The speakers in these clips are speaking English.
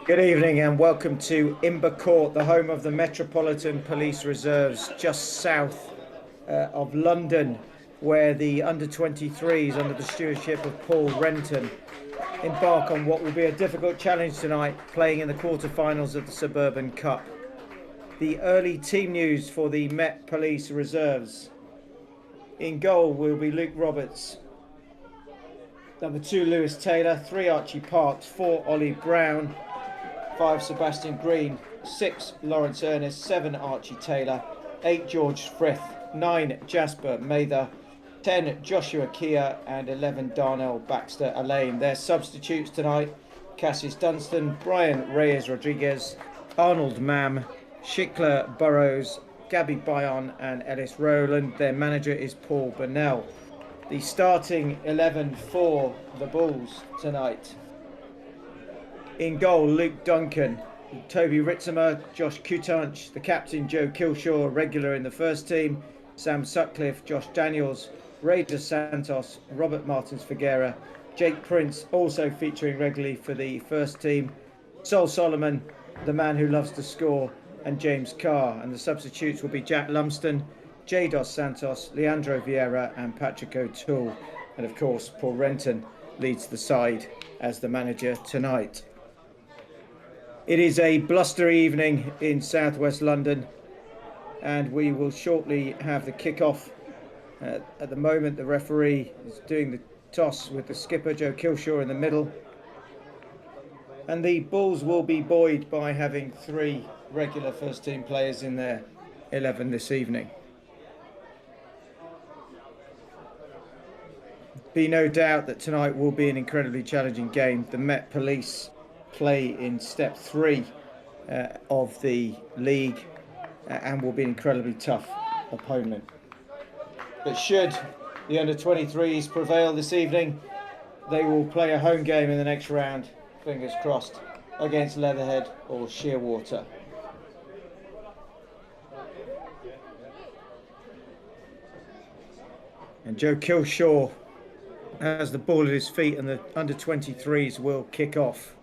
Good evening and welcome to Imber Court, the home of the Metropolitan Police Reserves, just south of London, where the under-23s, under the stewardship of Paul Renton, embark on what will be a difficult challenge tonight, playing in the quarter-finals of the Suburban Cup. The early team news for the Met Police Reserves. In goal will be Luke Roberts. Number 2, Lewis Taylor. 3, Archie Parks. 4, Ollie Brown. 5, Sebastian Green. 6, Lawrence Ernest. 7, Archie Taylor. 8, George Frith. 9, Jasper Mather. 10, Joshua Keir. And 11, Darnell Baxter Allain. Their substitutes tonight: Cassius Dunstan, Brian Reyes Rodriguez, Arnold Mam, Shikler Burrows, Gabby Bayon and Ellis Rowland. Their manager is Paul Burnell. The starting 11 for the Bulls tonight. In goal, Luke Duncan, Toby Ritzimer, Josh Kutanch, the captain Joe Kilshaw, regular in the first team, Sam Sutcliffe, Josh Daniels, Ray Dos Santos, Robert Martins Figuera, Jake Prince, also featuring regularly for the first team, Sol Solomon, the man who loves to score, and James Carr. And the substitutes will be Jack Lumsden, Jay Dos Santos, Leandro Vieira and Patrick O'Toole. And of course, Paul Renton leads the side as the manager tonight. It is a blustery evening in southwest London, and we will shortly have the kick-off. At the moment, the referee is doing the toss with the skipper, Joe Kilshaw, in the middle. And the Bulls will be buoyed by having 3 regular first-team players in their 11 this evening. Be no doubt that tonight will be an incredibly challenging game. The Met Police play in step 3 of the league and will be an incredibly tough opponent. But should the under-23s prevail this evening, they will play a home game in the next round, fingers crossed, against Leatherhead or Shearwater. And Joe Kilshaw has the ball at his feet, and the under-23s will kick off.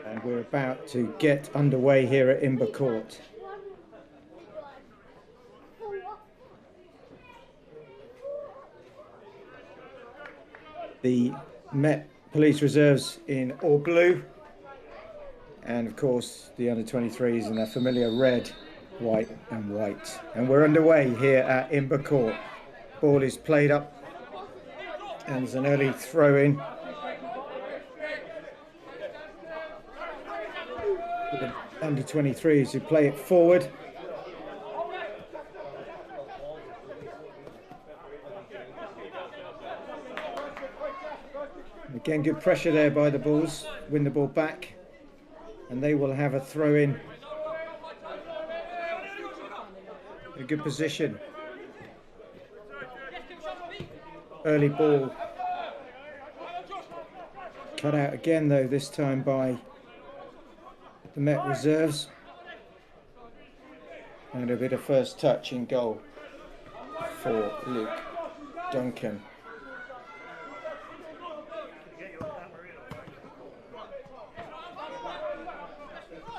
And we're about to get underway here at Imber Court. The Met Police Reserves in all blue, and of course the under-23s in their familiar red, white and white. And we're underway here at Imber Court. Ball is played up and there's an early throw in. The under-23s who play it forward. Again, good pressure there by the Bulls, win the ball back, and they will have a throw in. A good position. Early ball. Cut out again though, this time by the Met Reserves. And a bit of first touch in goal for Luke Duncan.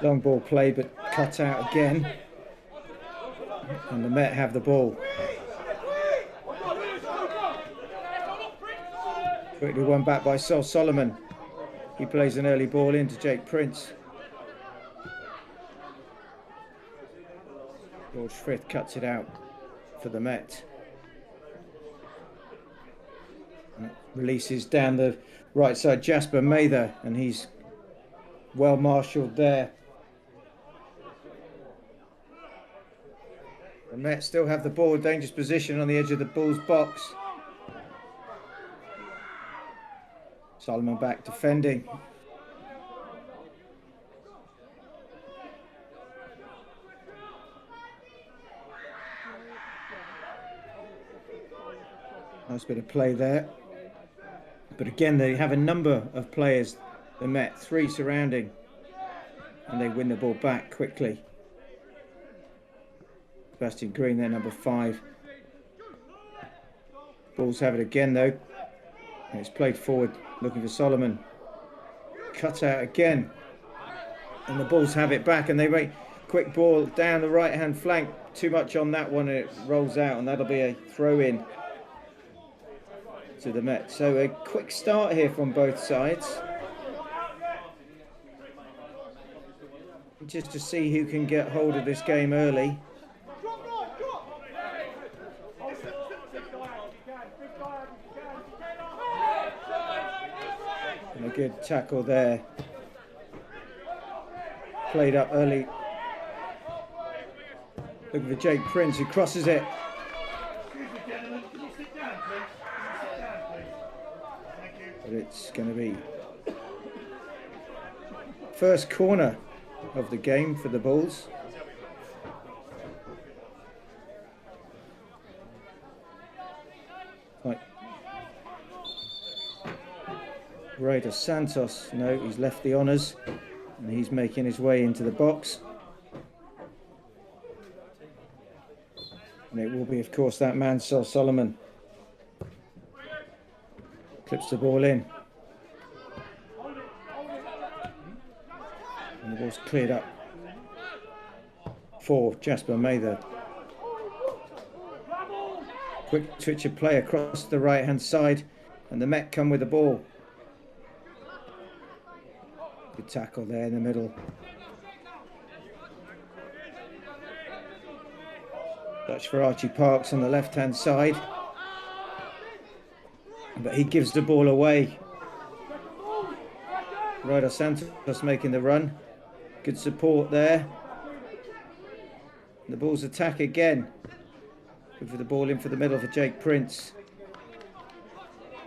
Long ball play, but cut out again. And the Met have the ball. Quickly won back by Sol Solomon. He plays an early ball into Jake Prince. George Frith cuts it out for the Met. Releases down the right side, Jasper Mather, and he's well marshalled there. The Met still have the ball, dangerous position on the edge of the Bulls box. Solomon back defending. Nice bit of play there. But again, they have a number of players, the Met, 3 surrounding and they win the ball back quickly. Sebastian Green there, number 5. Bulls have it again though, and it's played forward looking for Solomon. Cut out again, and the Bulls have it back, and they make quick ball down the right hand flank. Too much on that one, and it rolls out, and that'll be a throw in to the Met. So a quick start here from both sides, just to see who can get hold of this game early. And a good tackle there, played up early, looking for Jake Prince, who crosses it. But it's going to be first corner of the game for the Bulls. Right. Raider Santos, no, he's left the honours, and he's making his way into the box. And it will be, of course, that man, Sol Solomon. Clips the ball in. And the ball's cleared up for Jasper Mather. Quick twitch of play across the right-hand side, and the Met come with the ball. Good tackle there in the middle. Touch for Archie Parks on the left-hand side. But he gives the ball away. Ryder Santos making the run. Good support there. The Bulls attack again. Good for the ball in for the middle for Jake Prince.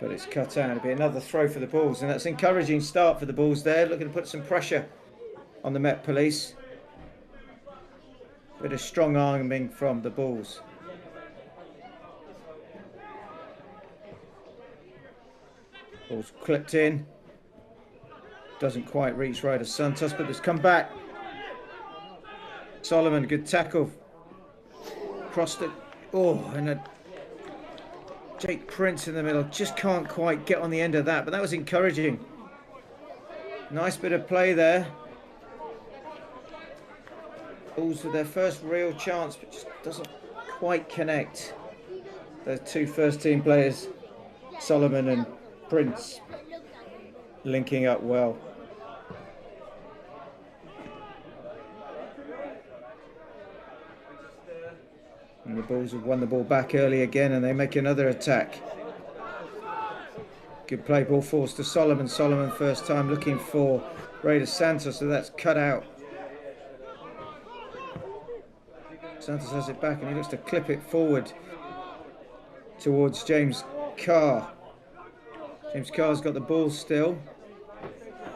But it's cut out. It'll be another throw for the Bulls, and that's an encouraging start for the Bulls there, looking to put some pressure on the Met Police. Bit of strong arming from the Bulls. Ball's clipped in. Doesn't quite reach Ryder Santos, but it's come back. Solomon, good tackle. Crossed it. Oh, and Jake Prince in the middle. Just can't quite get on the end of that, but that was encouraging. Nice bit of play there. Bulls with their first real chance, but just doesn't quite connect. Those two first team players, Solomon and Prince, linking up well. And the Bulls have won the ball back early again, and they make another attack. Good play, ball forced to Solomon. Solomon first time looking for Raider Santos, so that's cut out. Santos has it back, and he looks to clip it forward towards James Carr. James Carr's got the ball still.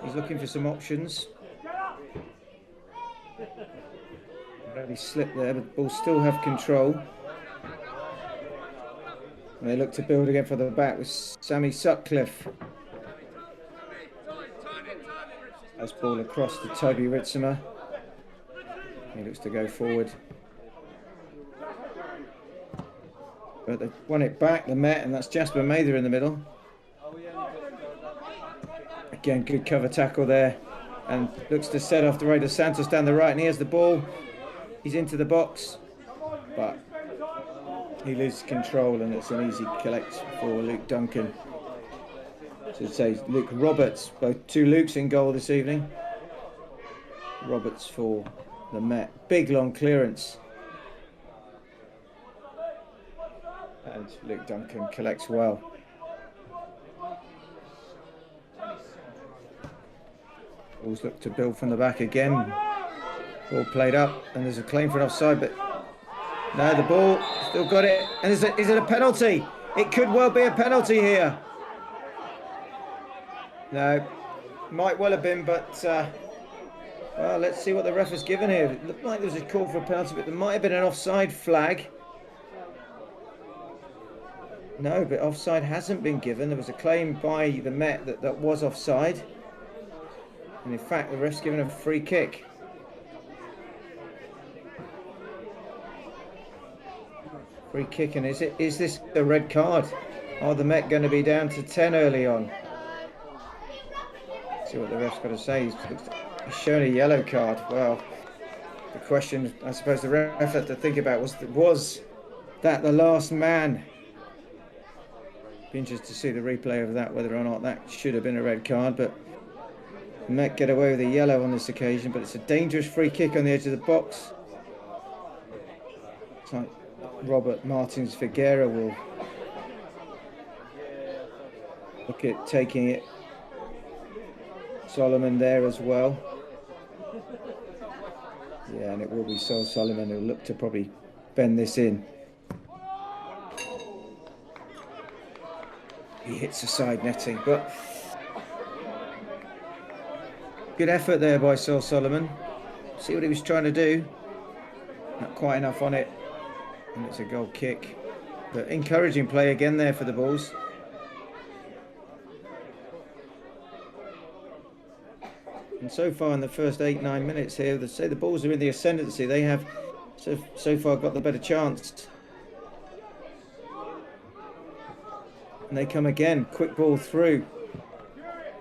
He's looking for some options. He slipped there, but the Bulls still have control. And they look to build again for the back with Sammy Sutcliffe. As ball across to Toby Ritzimer. He looks to go forward. But they've won it back, the Met, and that's Jasper Mather in the middle. Again, good cover tackle there. And looks to set off the Raider Santos down the right, and he has the ball. He's into the box, but he loses control, and it's an easy collect for Luke Duncan. So to say Luke Roberts, both two Lukes in goal this evening. Roberts for the Met. Big long clearance. And Luke Duncan collects well. Bulls look to build from the back again. Ball played up, and there's a claim for an offside, but no, the ball still got it. And is it a penalty? It could well be a penalty here. No, might well have been, but well, let's see what the ref has given here. It looked like there was a call for a penalty, but there might have been an offside flag. No, but offside hasn't been given. There was a claim by the Met that was offside. And in fact, the ref's given a free kick. Free kick, and is this a red card? Are the Met going to be down to 10 early on? See what the ref's got to say. He's shown a yellow card. Well, the question I suppose the ref had to think about was that the last man? Be interested to see the replay of that, whether or not that should have been a red card, but the Met get away with a yellow on this occasion. But it's a dangerous free kick on the edge of the box. It's like Robert Martins Figueira will look at taking it. Solomon there as well. Yeah, and it will be Sol Solomon who'll look to probably bend this in. He hits the side netting, but good effort there by Sol Solomon. See what he was trying to do. Not quite enough on it. And it's a goal kick. But encouraging play again there for the Bulls. And so far in the first 8-9 minutes here, they say the Bulls are in the ascendancy. They have so far got the better chance. And they come again. Quick ball through.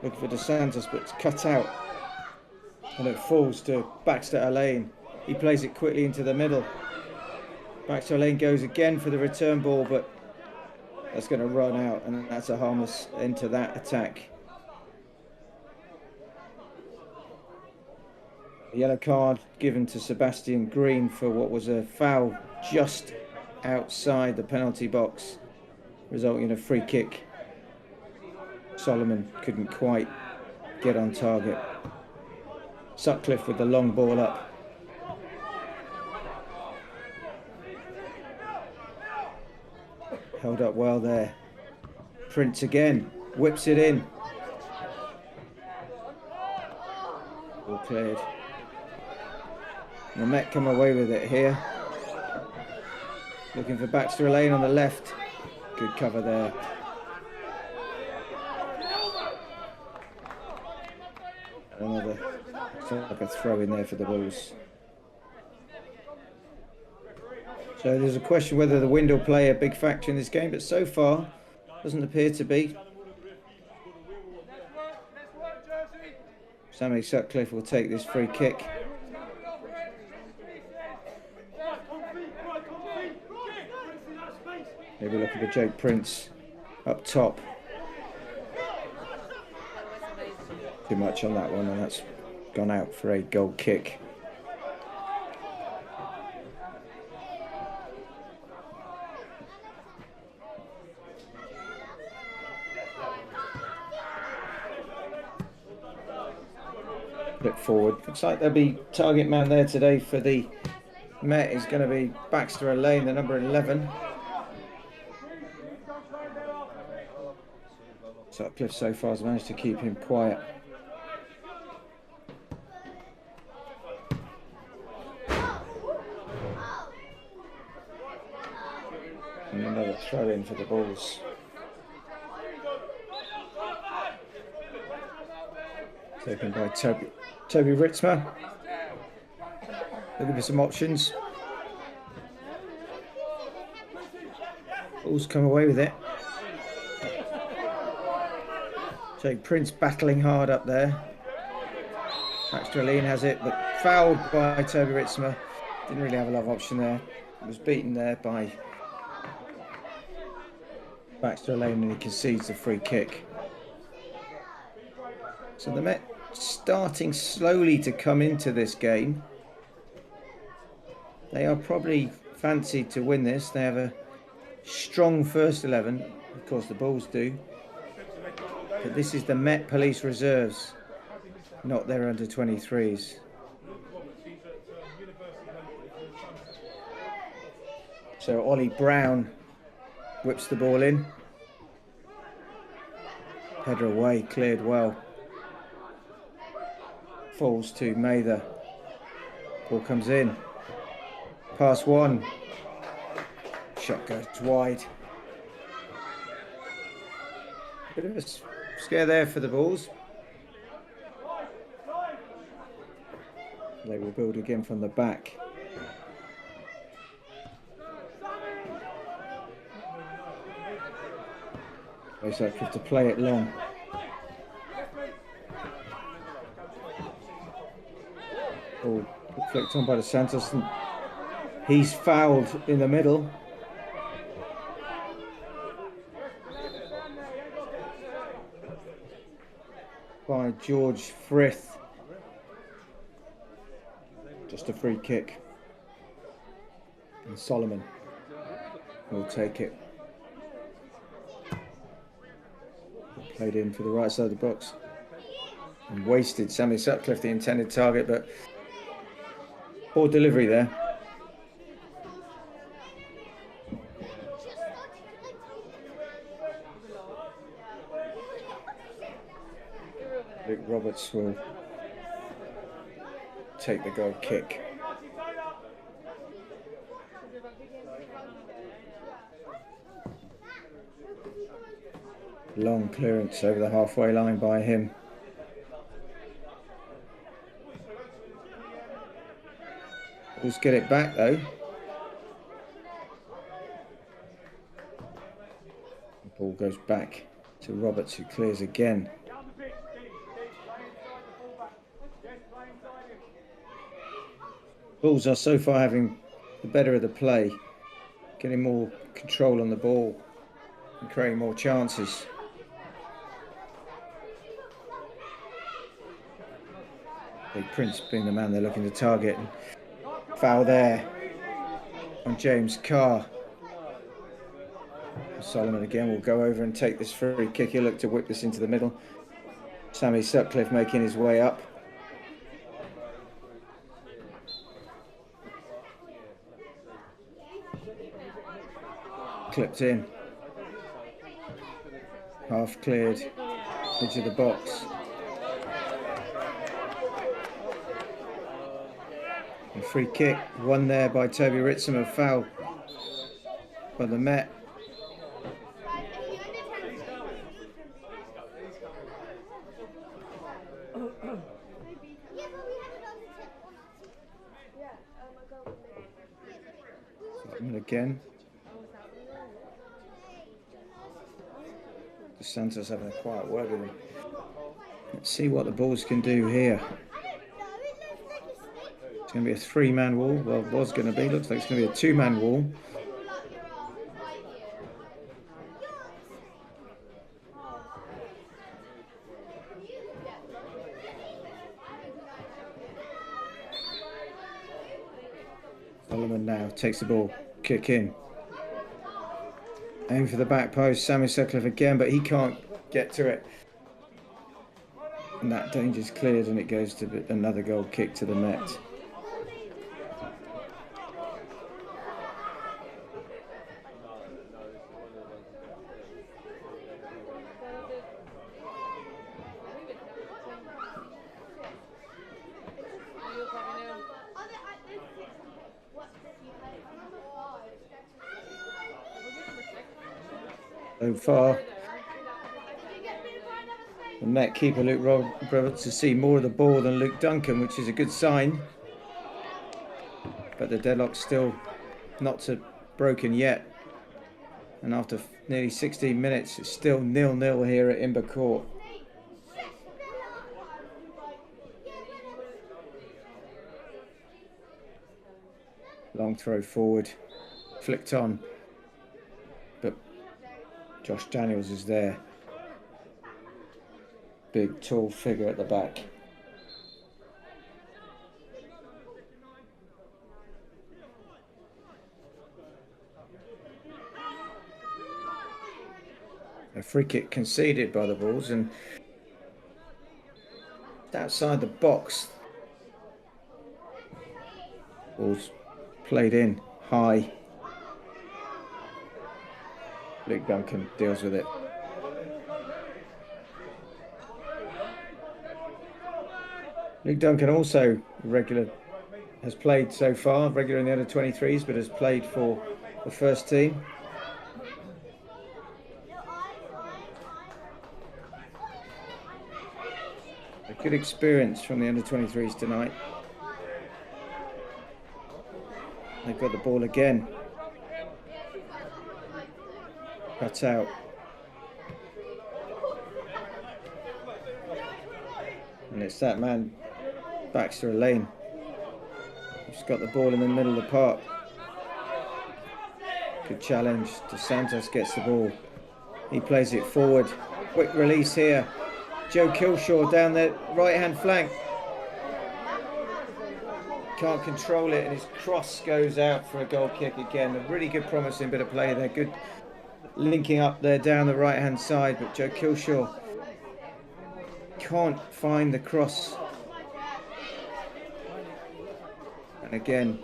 Looking for DeSantis, but it's cut out. And it falls to Baxter Allain. He plays it quickly into the middle. Baxter Allain goes again for the return ball, but that's going to run out, and that's a harmless end to that attack. A yellow card given to Sebastian Green for what was a foul just outside the penalty box, resulting in a free kick. Solomon couldn't quite get on target. Sutcliffe with the long ball up. Held up well there. Prince again, whips it in. All cleared. The Met come away with it here. Looking for Baxter Allain on the left. Good cover there. Another sort of like a throw in there for the Bulls. So there's a question whether the wind will play a big factor in this game, but so far doesn't appear to be. Sammy Sutcliffe will take this free kick. Maybe looking for Jake Prince up top. Too much on that one, and that's gone out for a goal kick. Flip forward. Looks like there'll be target man there today for the Met is going to be Baxter Allain, the number 11. Sutcliffe so far has managed to keep him quiet. And another throw in for the Bulls. Taken by Toby Ritzma. Looking for some options. Bulls come away with it. Jake Prince battling hard up there. Baxter Allain has it, but fouled by Toby Ritzma. Didn't really have a lot of option there. Was beaten there by Baxter Allain, and he concedes the free kick. So the Met starting slowly to come into this game. They are probably fancied to win this. They have a strong first 11. Of course, the Bulls do. But this is the Met Police Reserves, not their under-23s. So Ollie Brown whips the ball in. Header away, cleared well. Falls to Mather. Ball comes in. Pass one. Shot goes wide. Bit of a scare there for the Bulls. They will build again from the back. It's like you have to play it long. Ball flicked on by the Santos, and he's fouled in the middle. By George Frith. Just a free kick. And Solomon will take it. Played in for the right side of the box. And wasted Sammy Sutcliffe, the intended target, but poor delivery there. Luke Roberts will take the goal kick. Long clearance over the halfway line by him. Let's get it back though. The ball goes back to Roberts, who clears again. Bulls are so far having the better of the play, getting more control on the ball and creating more chances. Big Prince being the man they're looking to target. Foul there on James Carr. Solomon again will go over and take this free kick. He'll look to whip this into the middle. Sammy Sutcliffe making his way up. Clipped in. Half cleared. Edge of the box. A free kick won there by Toby Ritson, a foul by the Met. Again. The Santos having a quiet word with him. Let's see what the Bulls can do here. It's going to be a three-man wall. Well, it was going to be. Looks like it's going to be a two-man wall. Solomon now takes the ball. Kick in. Aim for the back post. Sammy Sutcliffe again, but he can't get to it. And that danger's cleared, and it goes to another goal kick to the Met. So far, the Met keeper Luke Roberts to see more of the ball than Luke Duncan, which is a good sign. But the deadlock's still not broken yet. And after nearly 16 minutes, it's still 0-0 here at Imber Court. Long throw forward, flicked on. But Josh Daniels is there. Big, tall figure at the back. A free kick conceded by the Bulls, and outside the box. Bulls played in high. Luke Duncan deals with it. Luke Duncan also has played so far, regular in the under 23s, but has played for the first team. A good experience from the under 23s tonight. They've got the ball again. Cut out. And it's that man, Baxter Lane, who's got the ball in the middle of the park. Good challenge. Dos Santos gets the ball. He plays it forward. Quick release here. Joe Kilshaw down the right-hand flank. Can't control it, and his cross goes out for a goal kick again. A really good promising bit of play there. Good linking up there down the right-hand side, but Joe Kilshaw can't find the cross. And again,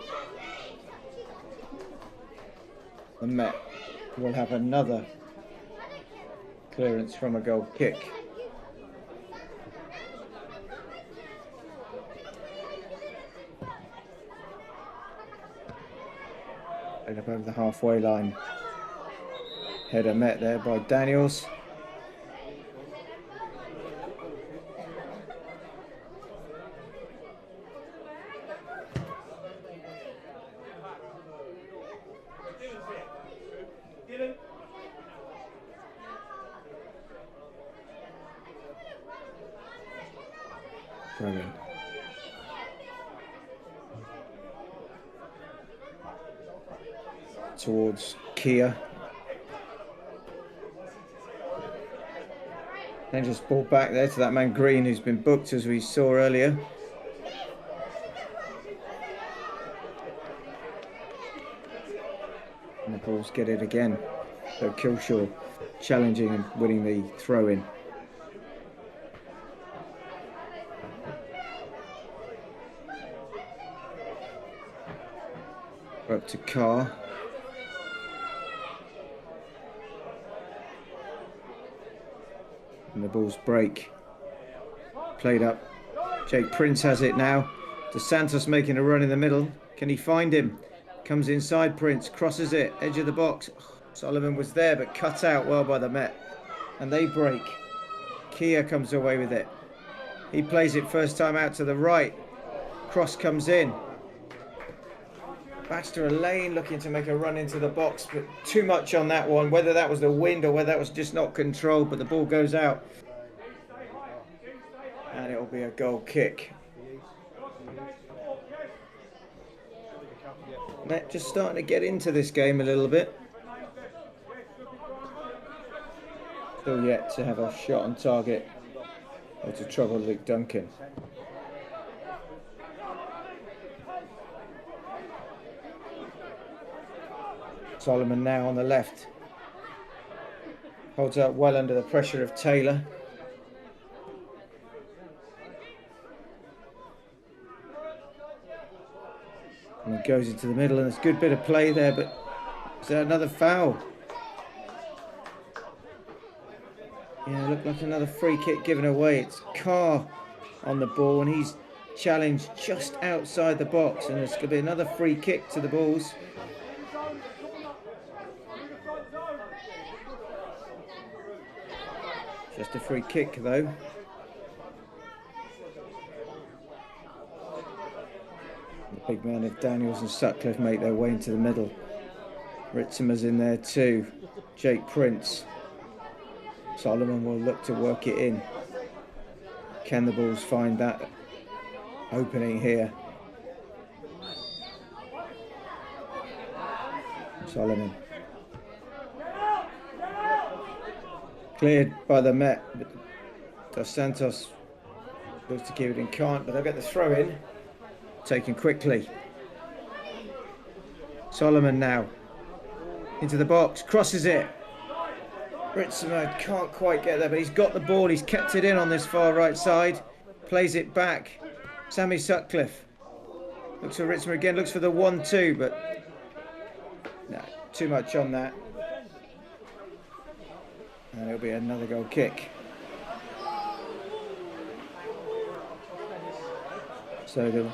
the Met will have another clearance from a goal kick. Right up over the halfway line. Header met there by Daniels. Brilliant. Towards Kia. Then just ball back there to that man Green, who's been booked as we saw earlier. And the Bulls get it again. So Kilshaw challenging and winning the throw in. Up to Carr. And the Bulls break. Played up. Jake Prince has it now. Dos Santos making a run in the middle. Can he find him? Comes inside Prince, crosses it, edge of the box. Sullivan was there but cut out well by the Met. And they break. Kia comes away with it. He plays it first time out to the right. Cross comes in. Baxter Lane looking to make a run into the box, but too much on that one. Whether that was the wind or whether that was just not controlled, but the ball goes out. And it'll be a goal kick. Met just starting to get into this game a little bit. Still yet to have a shot on target or to trouble Luke Duncan. Solomon now on the left. Holds up well under the pressure of Taylor. And he goes into the middle, and it's a good bit of play there, but is there another foul? Yeah, looked like another free kick given away. It's Carr on the ball, and he's challenged just outside the box, and there's going to be another free kick to the Bulls. Just a free kick though. The big man of Daniels and Sutcliffe make their way into the middle. Ritzimer's in there too. Jake Prince. Solomon will look to work it in. Can the Bulls find that opening here? Solomon. Cleared by the Met, but Dos Santos looks to keep it in, can't, but they'll get the throw in. Taken quickly. Solomon now. Into the box, crosses it. Ritzimer can't quite get there, but he's got the ball, he's kept it in on this far right side. Plays it back. Sammy Sutcliffe. Looks for Ritzimer again, looks for the 1-2, but no, too much on that. And it'll be another goal kick. So the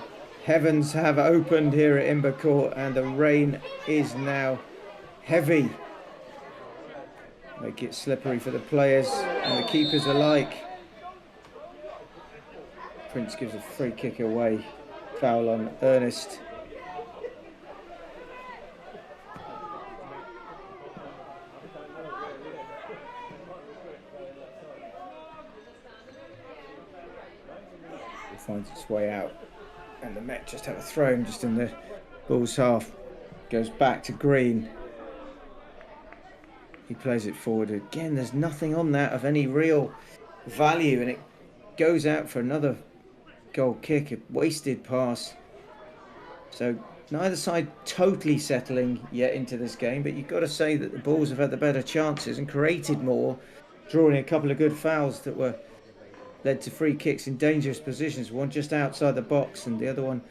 heavens have opened here at Imber Court, and the rain is now heavy. Make it slippery for the players and the keepers alike. Prince gives a free kick away. Foul on Ernest. finds its way out. And the Met just have a throw in just in the Bulls half. Goes back to Green. He plays it forward again. There's nothing on that of any real value, and it goes out for another goal kick, a wasted pass. So neither side totally settling yet into this game, but you've got to say that the Bulls have had the better chances and created more, drawing a couple of good fouls that were led to free kicks in dangerous positions. One just outside the box and the other one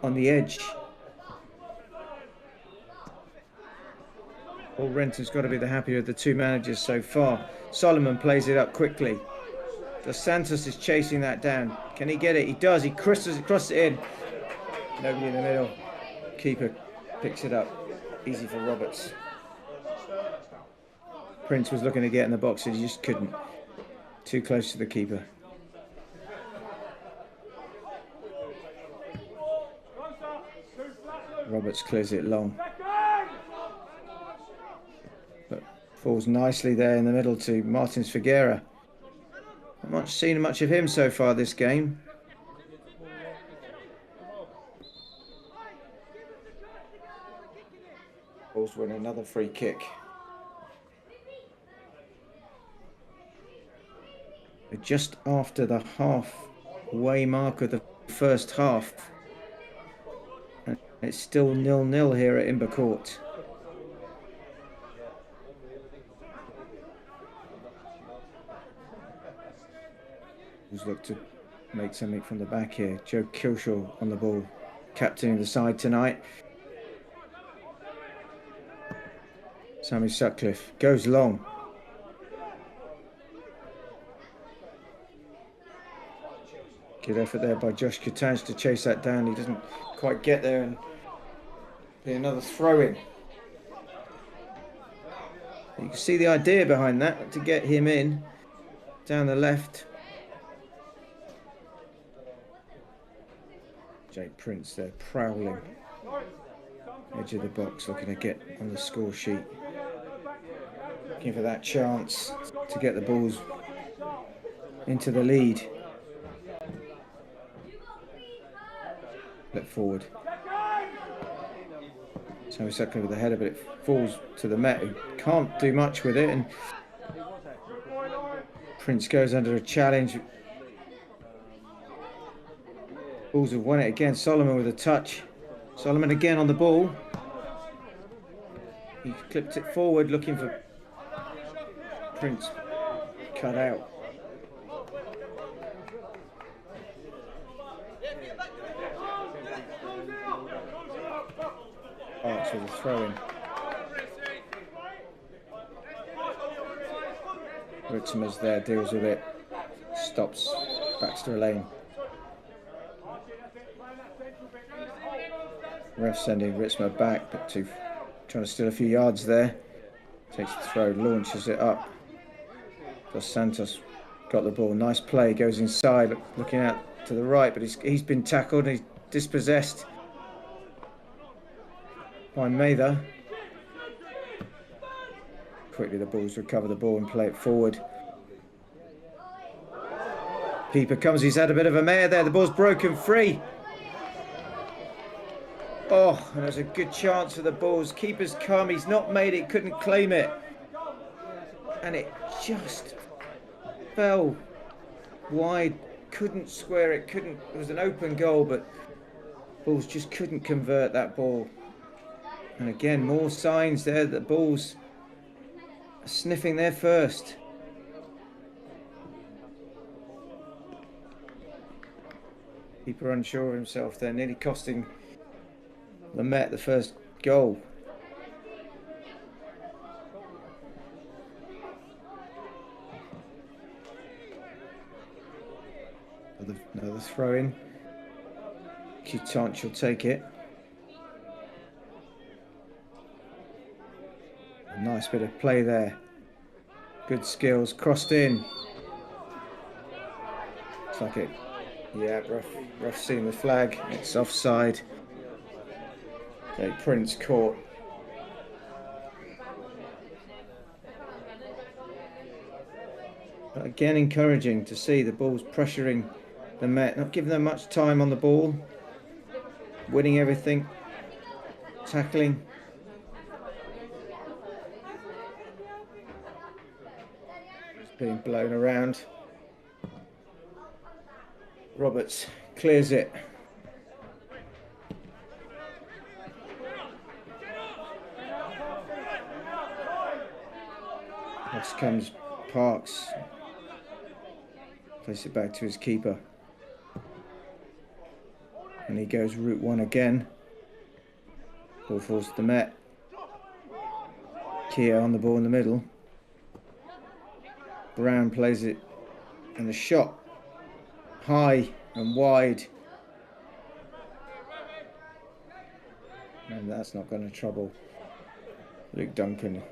on the edge. Paul Renton's got to be the happier of the two managers so far. Solomon plays it up quickly. Dos Santos is chasing that down. Can he get it? He does. He crosses it in. Nobody in the middle. Keeper picks it up. Easy for Roberts. Prince was looking to get in the box and he just couldn't. Too close to the keeper. Roberts clears it long. But falls nicely there in the middle to Martins Figueira. Not seen much of him so far this game. Bulls win another free kick. We're just after the halfway mark of the first half. And it's still 0-0 here at Imber Court. Bulls look to make something from the back here. Joe Kilshaw on the ball, captaining the side tonight. Sammy Sutcliffe goes long. Good effort there by Josh Kutaj to chase that down. He doesn't quite get there, and be another throw-in. You can see the idea behind that, to get him in down the left. Jake Prince there prowling edge of the box, looking to get on the score sheet, looking for that chance to get the Bulls into the lead. Flip forward. So he's stuck with the header, but it falls to the Met, who can't do much with it, and Prince goes under a challenge. Bulls have won it again. Solomon with a touch. Solomon again on the ball. He clipped it forward, looking for Prince. Cut out. Arch with a throw-in. Ritzmer's there, deals with it. Stops Baxter Lane. Ref sending Ritzmer back, but trying to steal a few yards there. Takes the throw, launches it up. Dos Santos got the ball. Nice play, goes inside, looking out to the right, but he's been tackled and he's dispossessed by Mather. Quickly the Bulls recover the ball and play it forward. Keeper comes, he's had a bit of a mare there. The ball's broken free. Oh, and there's a good chance for the Bulls. Keeper's come, he's not made it, couldn't claim it. And it just fell wide, couldn't square it, it was an open goal, but Bulls just couldn't convert that ball. And again, more signs there that the Bulls are sniffing their first. Keeper unsure of himself there, nearly costing the Met the first goal. Another throw in. Kutanch will take it. A nice bit of play there. Good skills, crossed in. Looks like it. Yeah, ref seeing the flag. It's offside. Okay, Prince caught. But again, encouraging to see the Bulls pressuring The Met not giving them much time on the ball, winning everything, tackling. It's being blown around. Roberts clears it. Next comes Parks. Place it back to his keeper. And he goes route one again. Ball falls to the Met. Kia on the ball in the middle. Brown plays it. And the shot. High and wide. And that's not going to trouble Luke Duncan.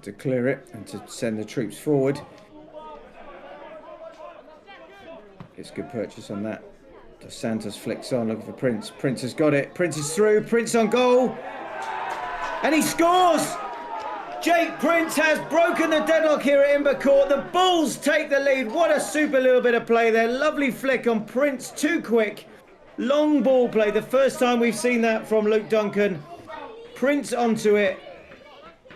To clear it and to send the troops forward. It's good purchase on that. Dos Santos flicks on, looking for Prince. Prince has got it. Prince is through. Prince on goal. And he scores! Jake Prince has broken the deadlock here at Imber Court. The Bulls take the lead. What a super little bit of play there. Lovely flick on Prince. Too quick. Long ball play. The first time we've seen that from Luke Duncan. Prince onto it.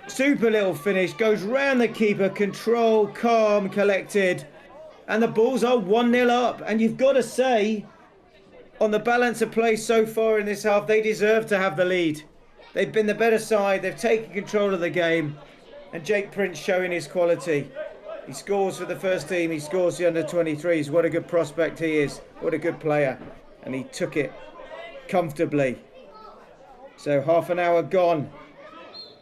Super little finish, goes round the keeper, control, calm, collected. And the Bulls are 1-0 up. And you've got to say, on the balance of play so far in this half, they deserve to have the lead. They've been the better side, they've taken control of the game. And Jake Prince showing his quality. He scores for the first team, he scores the under-23s. What a good prospect he is, what a good player. And he took it comfortably. So half an hour gone.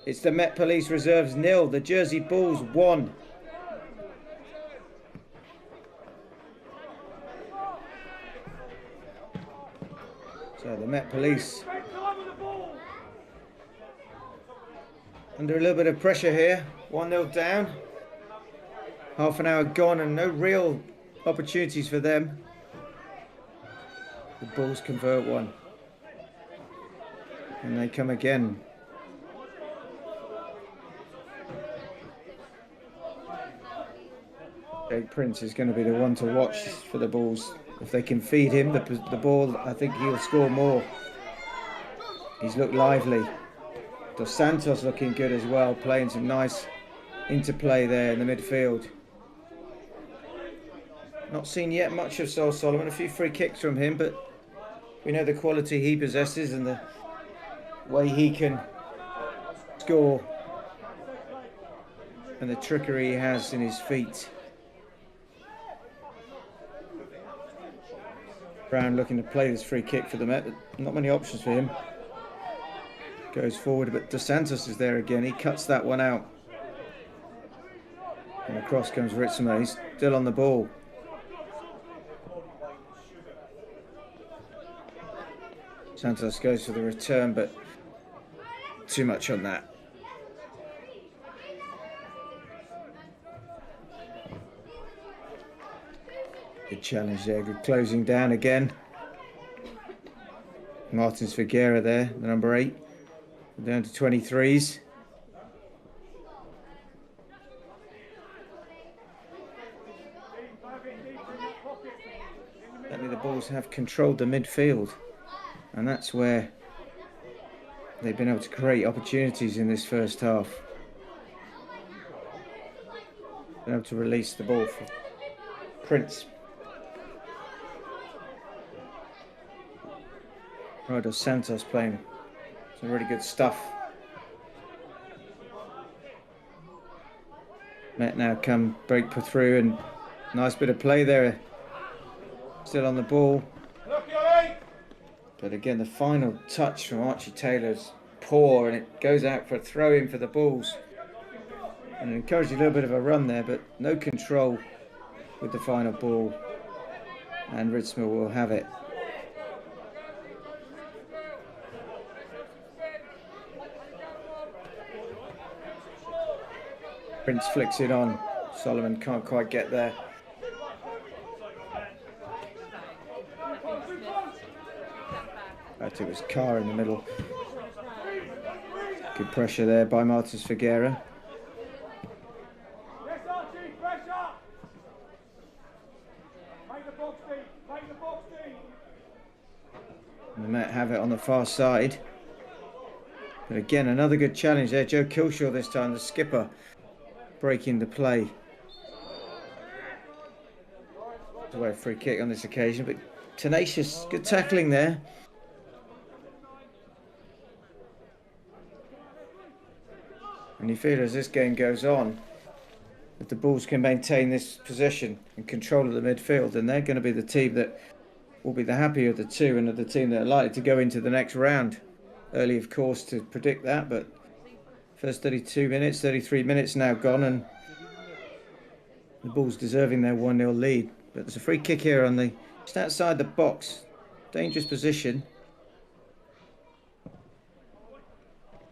It's the Met Police Reserves 0, the Jersey Bulls 1. So the Met Police under a little bit of pressure here. 1-0 down. Half an hour gone and no real opportunities for them. The Bulls convert one. And they come again. Jake Prince is going to be the one to watch for the Bulls. If they can feed him the ball, I think he'll score more. He's looked lively. Dos Santos looking good as well, playing some nice interplay there in the midfield. Not seen yet much of Sol Solomon. A few free kicks from him, but we know the quality he possesses and the way he can score and the trickery he has in his feet. Brown looking to play this free kick for the Met. Not many options for him. Goes forward, but Dos Santos is there again. He cuts that one out. And across comes Ritzema. He's still on the ball. Santos goes for the return, but too much on that. Good challenge there, good closing down again. Martins Figuera there, the number 8. Down to 23s. Certainly the Bulls have controlled the midfield. And that's where they've been able to create opportunities in this first half. Been able to release the ball for Prince. Right, Dos Santos playing some really good stuff. Met now come break through and nice bit of play there. Still on the ball. But again, the final touch from Archie Taylor's poor and it goes out for a throw-in for the Bulls. And it encouraged a little bit of a run there, but no control with the final ball. And Ritzema will have it. Prince flicks it on. Solomon can't quite get there. I think it was Carr in the middle. Good pressure there by Martins Figueira. And the Met have it on the far side. But again, another good challenge there. Joe Kilshaw this time, the skipper, breaking the play. Away a free kick on this occasion, but tenacious, good tackling there. And you feel as this game goes on, if the Bulls can maintain this possession and control of the midfield, then they're going to be the team that will be the happier of the two and of the team that are likely to go into the next round. Early, of course, to predict that, but first 32 minutes, 33 minutes now gone, and the Bulls deserving their 1-0 lead. But there's a free kick here on the just outside the box. Dangerous position.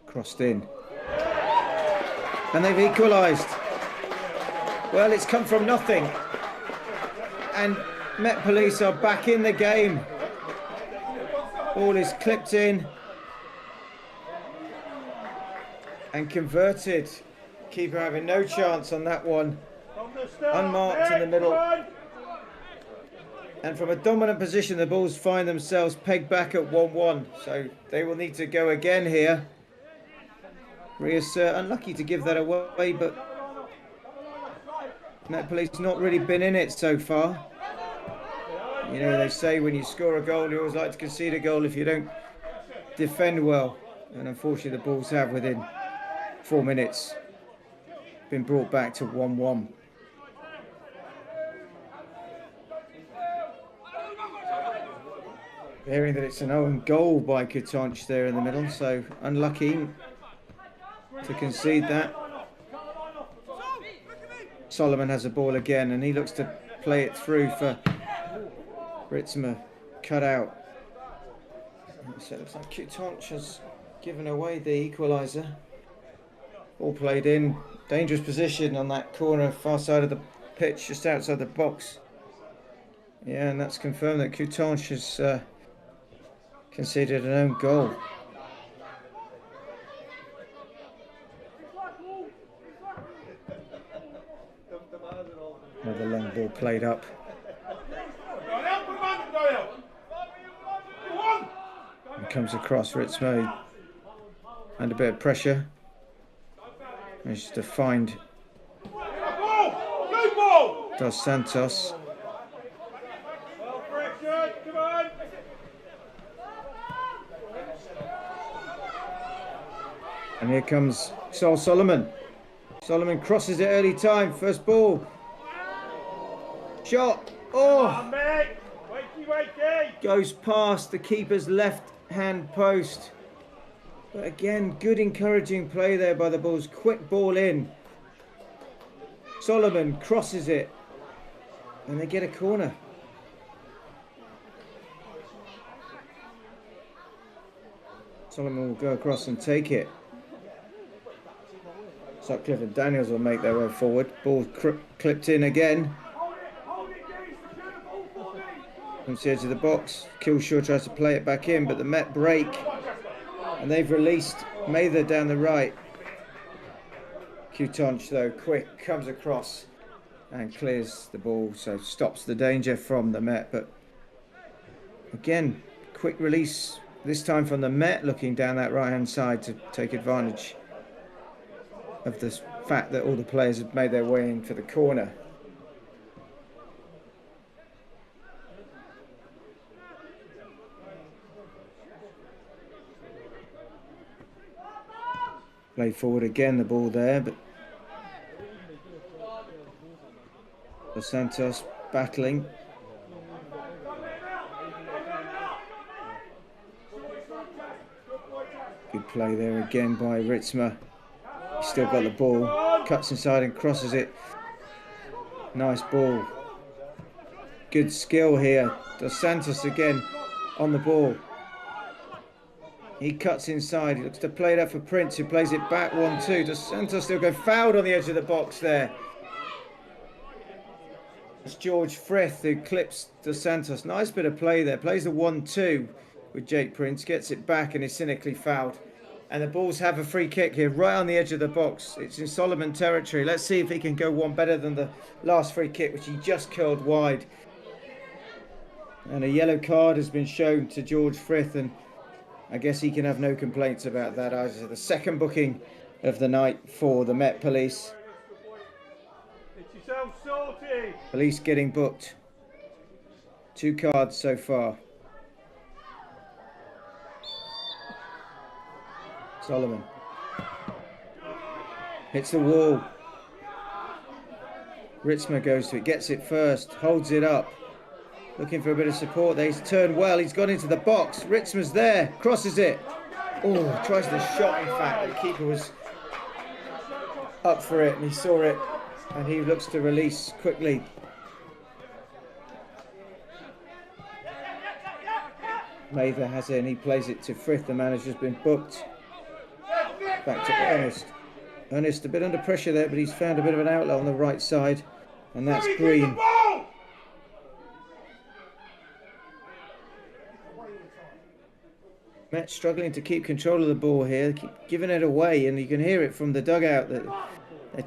Crossed in. And they've equalised. Well, it's come from nothing. And Met Police are back in the game. Ball is clipped in and converted. Keeper having no chance on that one. Unmarked in the middle. And from a dominant position, the Bulls find themselves pegged back at 1-1. So they will need to go again here. Reassert, unlucky to give that away, but Met Police not really been in it so far. You know, they say when you score a goal, you always like to concede a goal if you don't defend well. And unfortunately, the Bulls have, within 4 minutes, been brought back to 1-1. Hearing that it's an own goal by Kutonc there in the middle, so unlucky to concede that. Solomon has a ball again, and he looks to play it through for Ritzma. Cut out. So it looks like Kutonc has given away the equaliser. Ball played in. Dangerous position on that corner, far side of the pitch, just outside the box. Yeah, and that's confirmed that Kutonc has conceded an own goal. Another long ball played up. And comes across Ritzma under a bit of pressure. Manages to find Dos Santos. And here comes Sol Solomon. Solomon crosses it early time. First ball. Shot. Oh! Goes past the keeper's left hand post. But again, good encouraging play there by the Bulls. Quick ball in. Solomon crosses it. And they get a corner. Solomon will go across and take it. Sutcliffe and Daniels will make their way forward. Ball clipped in again. From the edge of the box. Kilshaw tries to play it back in, but the Met break. And they've released Mather down the right. Kutonc, though, quick, comes across and clears the ball, so stops the danger from the Met. But again, quick release, this time from the Met, looking down that right-hand side to take advantage of the fact that all the players have made their way in for the corner. Play forward again, the ball there, but Dos Santos battling. Good play there again by Ritzma. He's still got the ball, cuts inside and crosses it. Nice ball. Good skill here. Dos Santos again on the ball. He cuts inside. He looks to play that for Prince, who plays it back 1-2. Dos Santos still go fouled on the edge of the box there. It's George Frith who clips Dos Santos. Nice bit of play there. Plays a 1-2. with Jake Prince. Gets it back and is cynically fouled. And the Bulls have a free kick here, right on the edge of the box. It's in Solomon territory. Let's see if he can go one better than the last free kick, which he just curled wide. And a yellow card has been shown to George Frith, and I guess he can have no complaints about that either. The second booking of the night for the Met Police. Police getting booked. 2 cards so far. Solomon hits the wall. Ritzma goes to it, gets it first, holds it up, looking for a bit of support. He's turned well, he's gone into the box. Ritzma's there, crosses it. Oh, tries the shot, in fact. The keeper was up for it and he saw it, and he looks to release quickly. Mather has it and he plays it to Frith. The manager's been booked. Back to Ernest. Ernest a bit under pressure there, but he's found a bit of an outlet on the right side, and that's Green. Met struggling to keep control of the ball here, keep giving it away, and you can hear it from the dugout that they're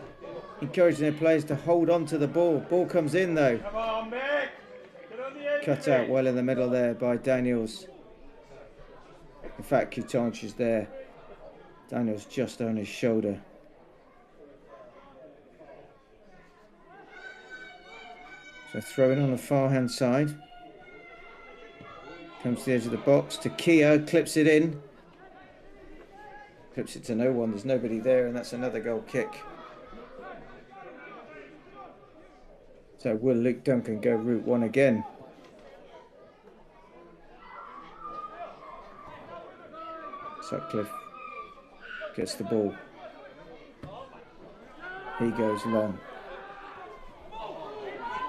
encouraging their players to hold on to the ball. Ball comes in though. Come on, Mick. Get on the edge, cut out well in the middle there by Daniels. In fact, Kutanch is there. Daniels just on his shoulder. So throw it on the far hand side. Comes to the edge of the box. To Kia, clips it in. Clips it to no one. There's nobody there, and that's another goal kick. So will Luke Duncan go route one again? Sutcliffe gets the ball. He goes long.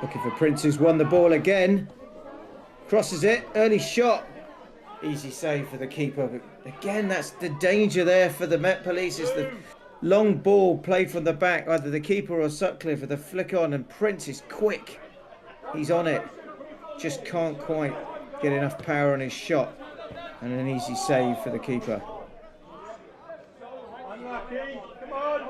Looking for Prince, who's won the ball again. Crosses it, early shot. Easy save for the keeper. But again, that's the danger there for the Met Police. Is the long ball played from the back, either the keeper or Sutcliffe with a flick on, and Prince is quick. He's on it. Just can't quite get enough power on his shot. And an easy save for the keeper. Unlucky. Come on.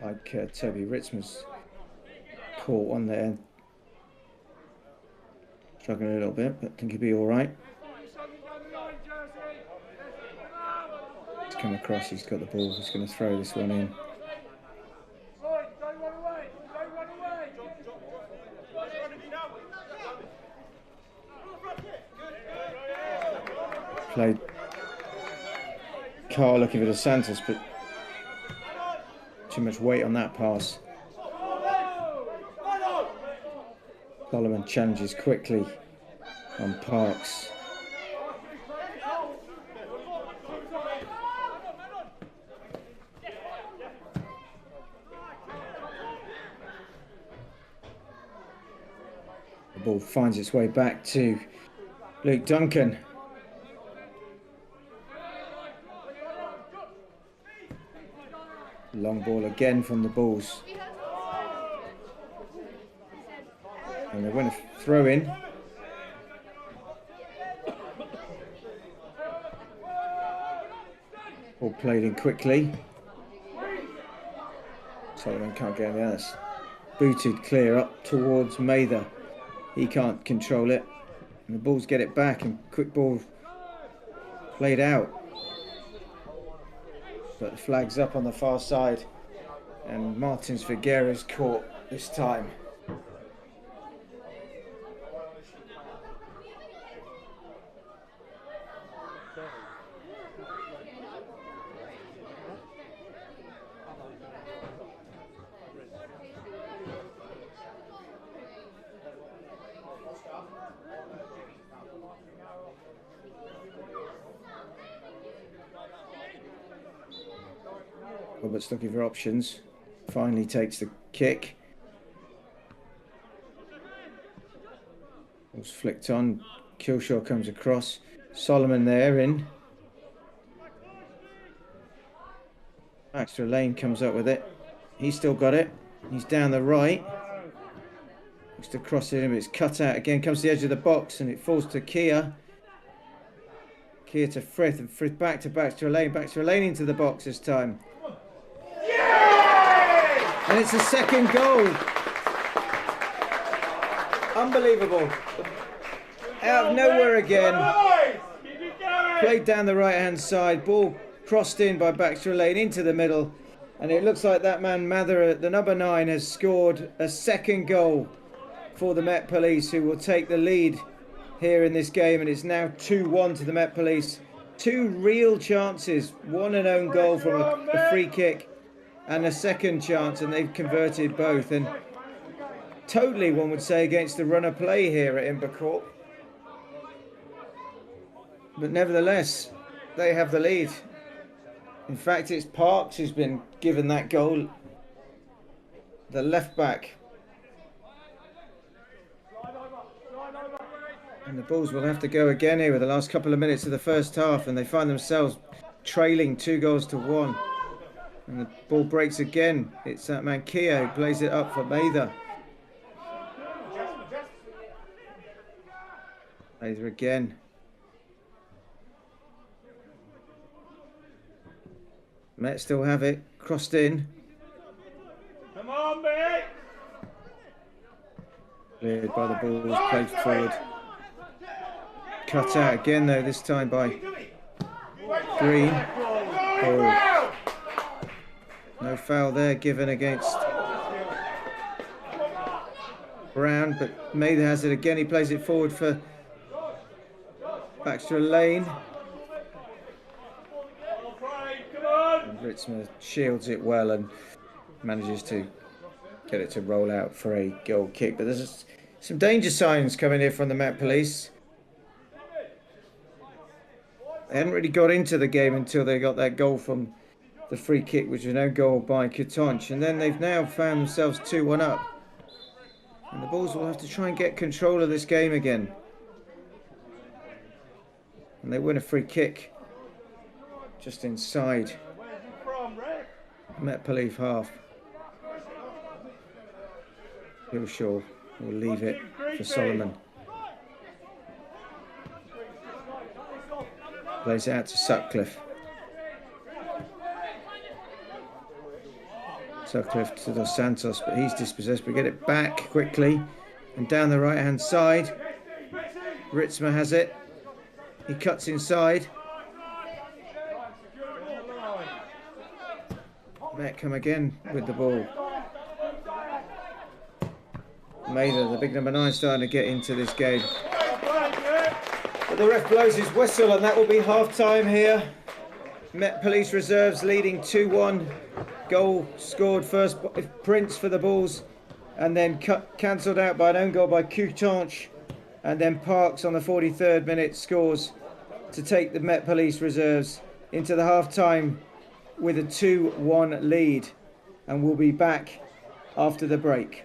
Like Toby Ritzman's caught on there. Struggling a little bit, but I think he'll be all right. He's come across, he's got the ball, he's going to throw this one in. Played Carl looking for the Santos, but too much weight on that pass. Solomon challenges quickly on Parks. The ball finds its way back to Luke Duncan. Long ball again from the Bulls. And they win a throw in. Ball played in quickly. Solomon can't get any others. Booted clear up towards Mather. He can't control it. And the Bulls get it back, and quick ball played out. But the flag's up on the far side, and Martins Figueira's caught this time. Roberts looking for options. Finally takes the kick. Was flicked on. Killshaw comes across. Solomon there in. Baxter Lane comes up with it. He's still got it. He's down the right. Looks to cross it in, but it's cut out again. Comes to the edge of the box and it falls to Kia. Kia to Frith, and Frith back to Baxter Lane. Baxter Lane into the box this time. And it's a second goal. Unbelievable. Out of nowhere again. Played down the right-hand side. Ball crossed in by Baxter Lane into the middle. And it looks like that man Mather, the number 9, has scored a second goal for the Met Police, who will take the lead here in this game. And it's now 2-1 to the Met Police. 2 real chances. One an own goal from a free kick and a second chance, and they've converted both. And totally, one would say, against the run of play here at Imber Court. But nevertheless, they have the lead. In fact, it's Parks who's been given that goal. The left back. And the Bulls will have to go again here with the last couple of minutes of the first half, and they find themselves trailing 2-1. And the ball breaks again. It's that man Kia who plays it up for Mather. Mather again. Met still have it. Crossed in. Come on, mate! Cleared by the Bulls. Played forward. Cut out again though, this time by Green. Oh. No foul there given against Brown, but Mather has it again. He plays it forward for Baxter Lane. And Ritzma shields it well and manages to get it to roll out for a goal kick. But there's some danger signs coming here from the Met Police. They hadn't really got into the game until they got that goal from the free kick, which was no goal by Katonch. And then they've now found themselves 2-1 up. And the Bulls will have to try and get control of this game again. And they win a free kick just inside Met Police half. Hillshaw will leave it for Solomon. Plays it out to Sutcliffe. Sutcliffe to Dos Santos, but he's dispossessed. We get it back quickly and down the right hand side. Ritzma has it. He cuts inside. Met come again with the ball. Mather, the big number 9, starting to get into this game. But the ref blows his whistle, and that will be half time here. Met Police reserves leading 2-1. Goal scored first by Prince for the Bulls, and then cancelled out by an own goal by Coutanche. And then Parks on the 43rd minute scores to take the Met Police reserves into the half time with a 2-1 lead. And we'll be back after the break.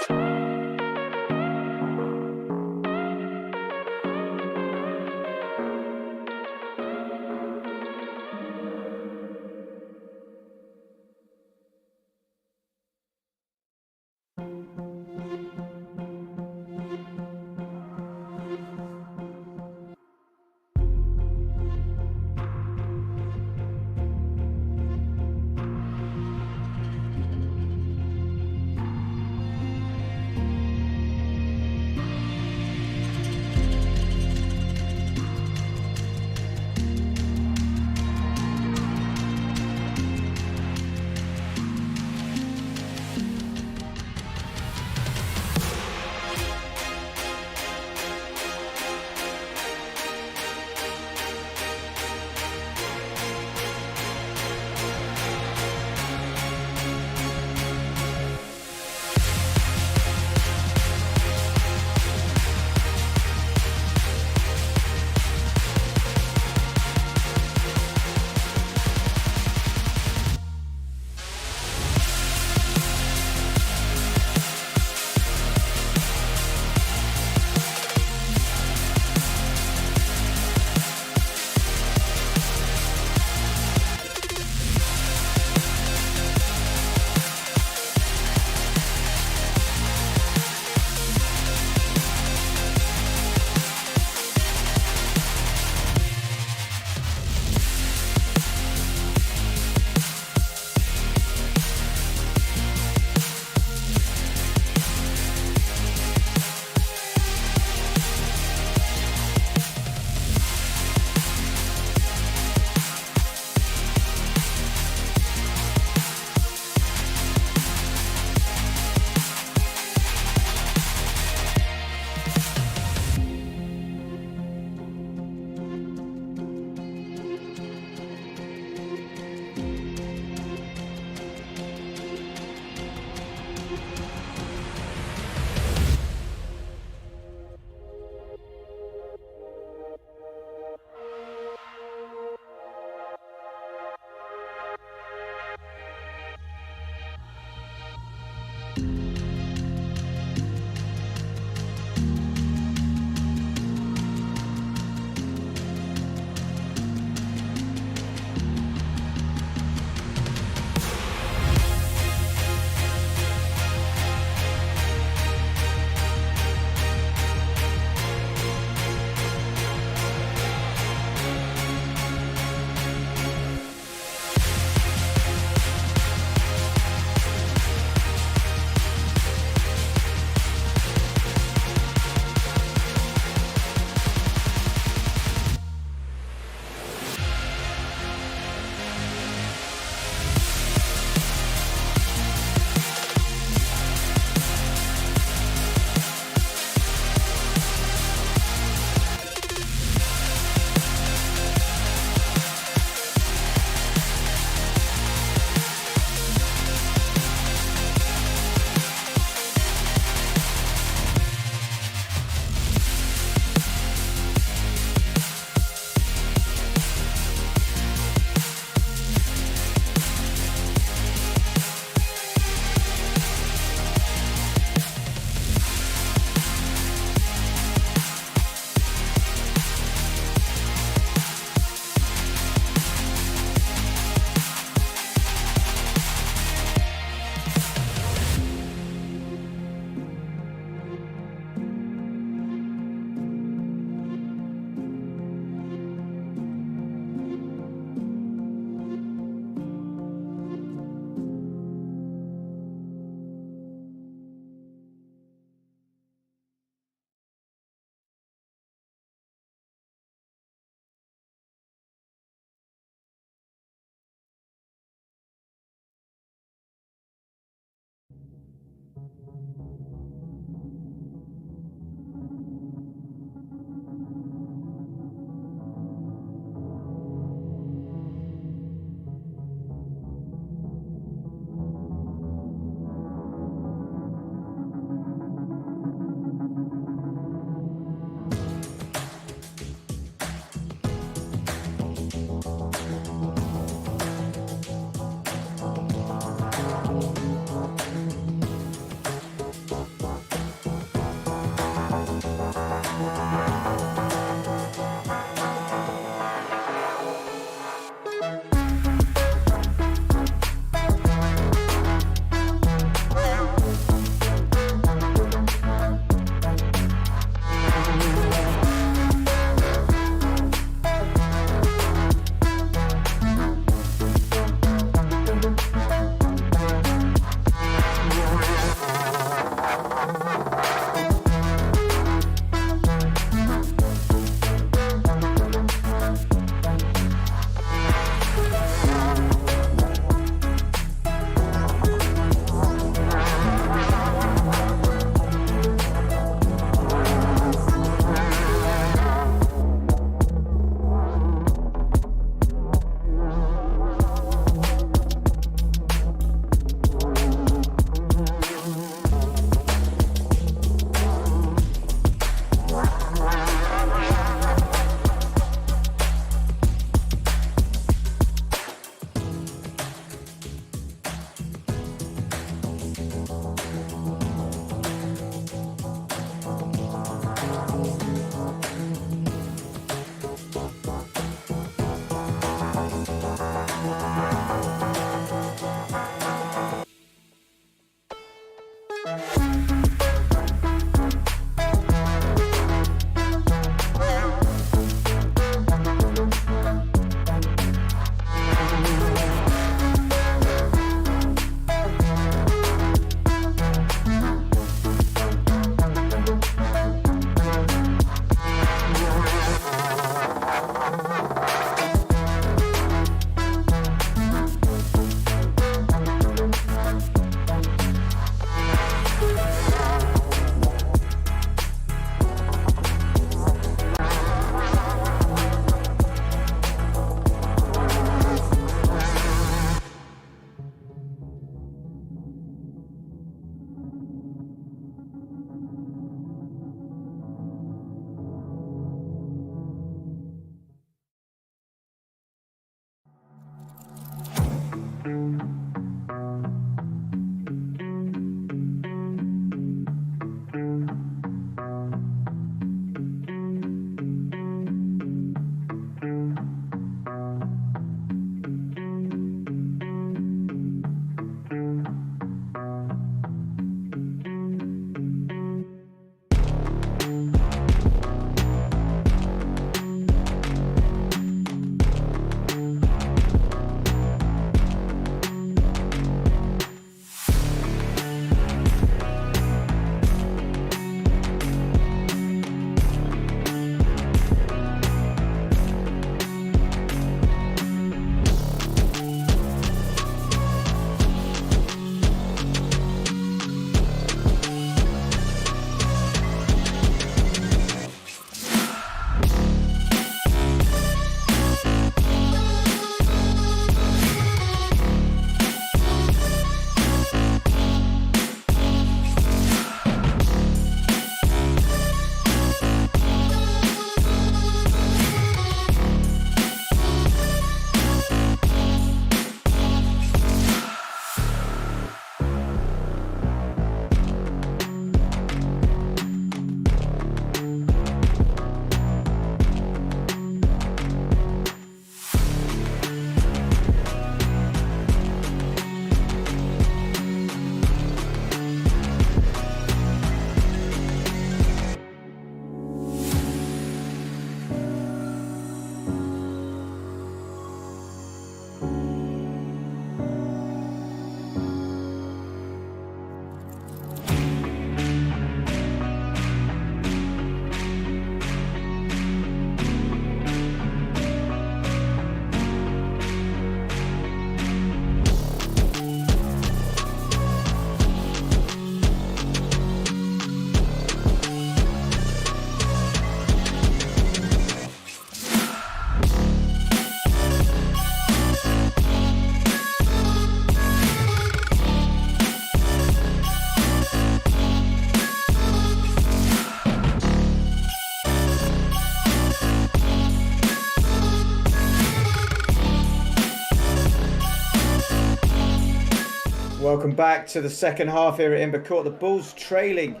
Welcome back to the second half here at Imber Court. The Bulls trailing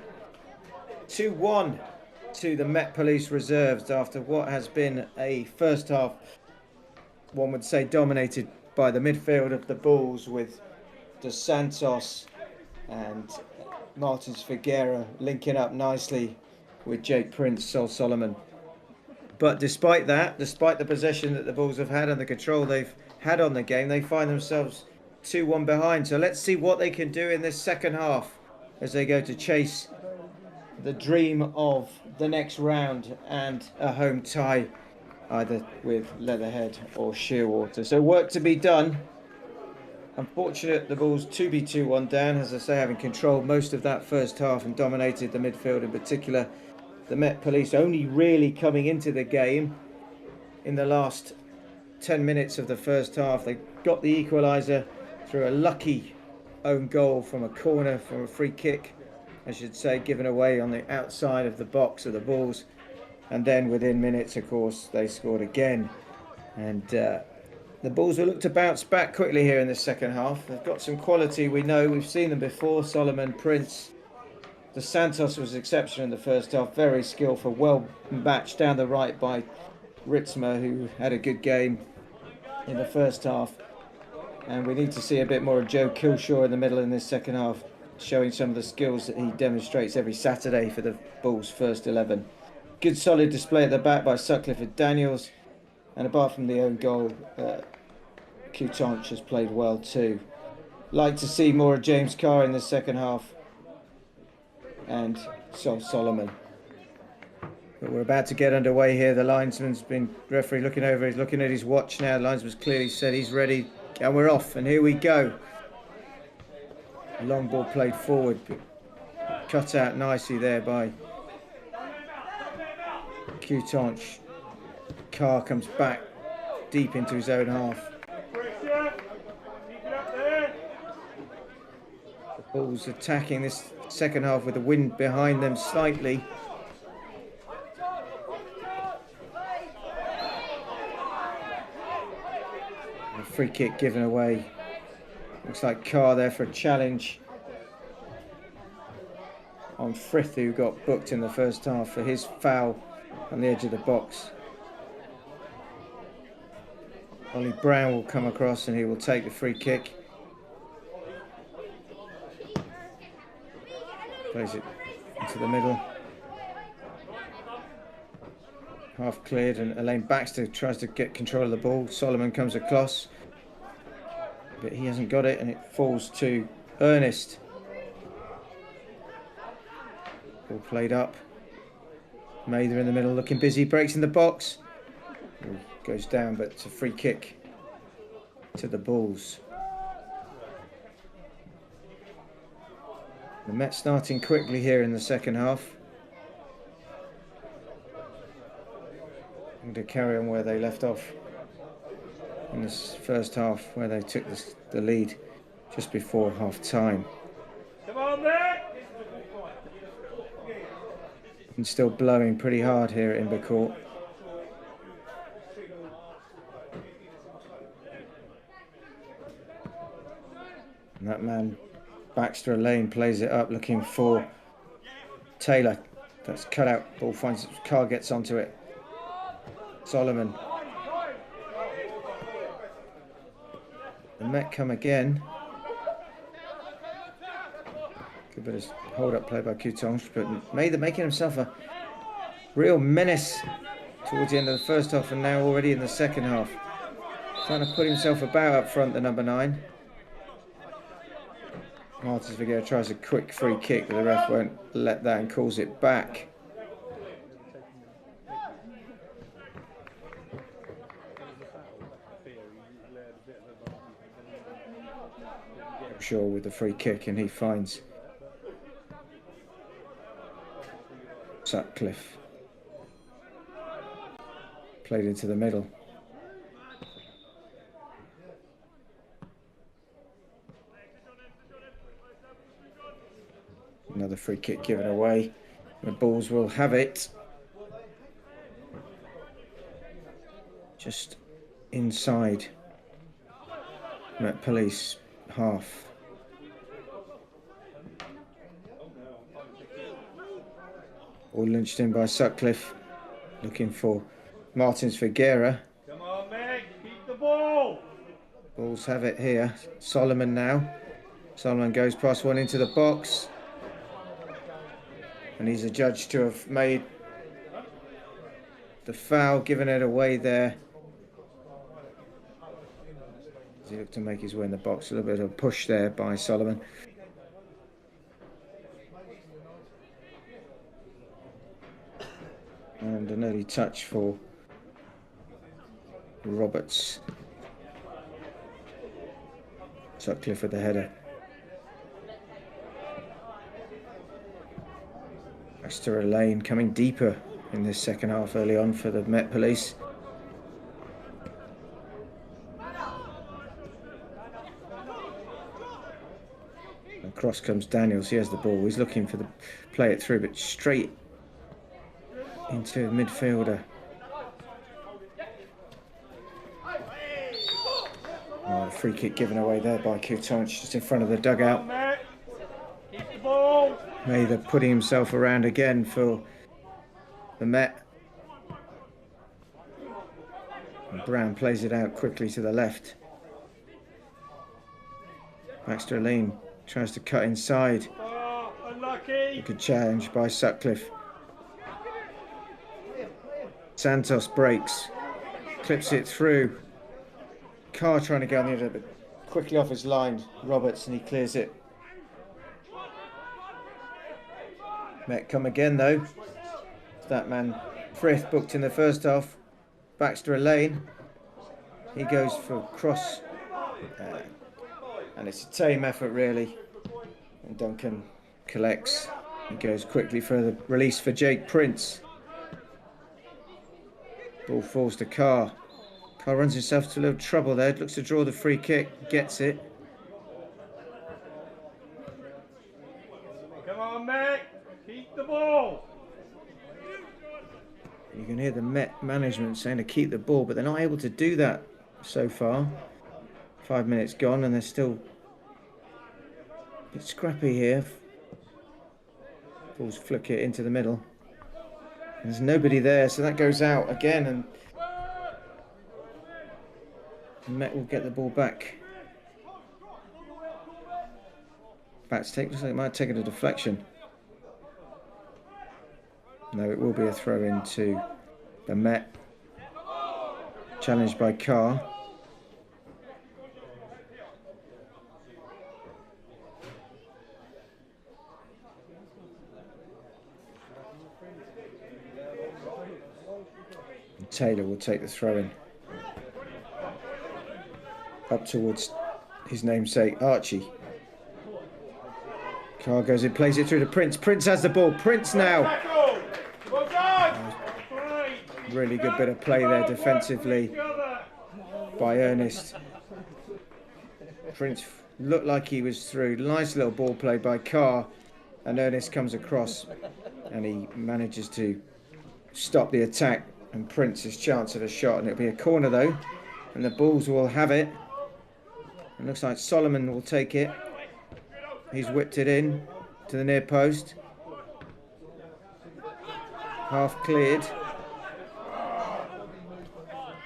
2-1 to the Met Police Reserves after what has been a first half, one would say, dominated by the midfield of the Bulls, with Dos Santos and Martins Figueira linking up nicely with Jake Prince, Sol Solomon. But despite that, despite the possession that the Bulls have had and the control they've had on the game, they find themselves 2-1 behind. So let's see what they can do in this second half as they go to chase the dream of the next round and a home tie, either with Leatherhead or Shearwater. So work to be done. Unfortunate the Bulls to be 2-1 down, as I say, having controlled most of that first half and dominated the midfield in particular. The Met Police only really coming into the game in the last 10 minutes of the first half. They got the equaliser through a lucky own goal from a corner, from a free kick, I should say, given away on the outside of the box of the Bulls. And then within minutes, of course, they scored again. And the Bulls will look to bounce back quickly here in the second half. They've got some quality, we know. We've seen them before. Solomon, Prince. Dos Santos was exceptional in the first half. Very skillful, well matched down the right by Ritzma, who had a good game in the first half. And we need to see a bit more of Joe Kilshaw in the middle in this second half, showing some of the skills that he demonstrates every Saturday for the Bulls' first 11. Good solid display at the back by Sutcliffe and Daniels. And apart from the own goal, Coutanche has played well too. Like to see more of James Carr in the second half. And Sol Solomon. But we're about to get underway here. The linesman's been, referee looking over, he's looking at his watch now. The linesman's clearly said he's ready. And we're off, and here we go. A long ball played forward, but cut out nicely there by Coutanche. Carr comes back deep into his own half. The Bulls attacking this second half with the wind behind them slightly. A free kick given away Looks like Carr there for a challenge on Frith, who got booked in the first half for his foul on the edge of the box. Ollie Brown will come across and he will take the free kick. Plays it into the middle. Half cleared, and Elaine Baxter tries to get control of the ball. Solomon comes across, but he hasn't got it, and it falls to Ernest. Ball played up. Mather in the middle, looking busy, breaks in the box. Ooh, goes down, but it's a free kick to the Bulls. The Mets starting quickly here in the second half. And to carry on where they left off in this first half, where they took the lead just before half time. Come on, Nick! And still blowing pretty hard here at Imber Court. And that man, Baxter Lane, plays it up looking for Taylor. That's cut out. Ball finds Carr, gets onto it. Solomon. The Met come again. Good bit of hold up play by Coutange, but Mather making himself a real menace towards the end of the first half, and now already in the second half. Trying to put himself about up front, the number 9. Martins Figueira tries a quick free kick, but the ref won't let that and calls it back. Shaw with the free kick, and he finds Sutcliffe. Played into the middle. Another free kick given away. The Bulls will have it just inside Met Police half. All lynched in by Sutcliffe, looking for Martins Figueira. Come on, Mick, keep the ball! Bulls have it here. Solomon now. Solomon goes past one into the box. And he's adjudged to have made the foul, given it away there. As he looked to make his way in the box. A little bit of a push there by Solomon. And an early touch for Roberts. Sutcliffe with the header. Baxter Lane coming deeper in this second half early on for the Met Police. Across comes Daniels. He has the ball. He's looking for the play it through, but straight into midfielder. Oh, free kick given away there by Coutange, just in front of the dugout. Keep the ball! Mather putting himself around again for the Met. And Brown plays it out quickly to the left. Baxter Lane tries to cut inside. Oh, unlucky! A good challenge by Sutcliffe. Santos breaks, clips it through. Carr trying to go on the other, but quickly off his line. Roberts, and he clears it. Met come again though. That man Frith booked in the first half. Baxter Lane. He goes for cross. And it's a tame effort really. And Duncan collects. He goes quickly for the release for Jake Prince. Ball falls to Carr. Carr runs himself to a little trouble there. Looks to draw the free kick. Gets it. Come on, Mick! Keep the ball! You can hear the Met management saying to keep the ball, but they're not able to do that so far. 5 minutes gone and they're still Bit scrappy here. Balls flick it into the middle. There's nobody there, so that goes out again, and Met will get the ball back. Back to take, looks like it might take it a deflection. No, it will be a throw into the Met. Challenged by Carr. And Taylor will take the throw in. Up towards his namesake, Archie. Carr goes in, plays it through to Prince. Prince has the ball. Prince now. Really good bit of play there defensively by Ernest. Prince looked like he was through. Nice little ball play by Carr, and Ernest comes across and he manages to stop the attack and Prince's chance of a shot, and it'll be a corner though, and the Bulls will have it. It looks like Solomon will take it. He's whipped it in to the near post. Half cleared.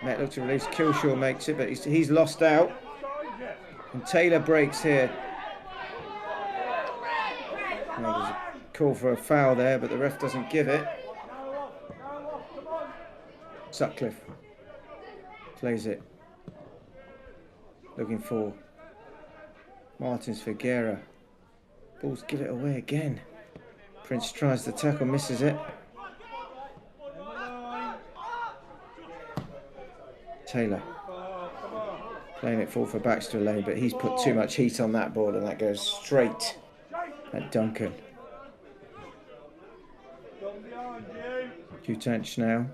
Met looks to release. Kilshaw makes it, but he's lost out. And Taylor breaks here. There's a call for a foul there, but the ref doesn't give it. Sutcliffe plays it. Looking for Martins Figuera. Bulls give it away again. Prince tries the tackle, misses it. Taylor playing it forward for Baxter Lane, but he's put too much heat on that ball, and that goes straight at Duncan. Kutanch now.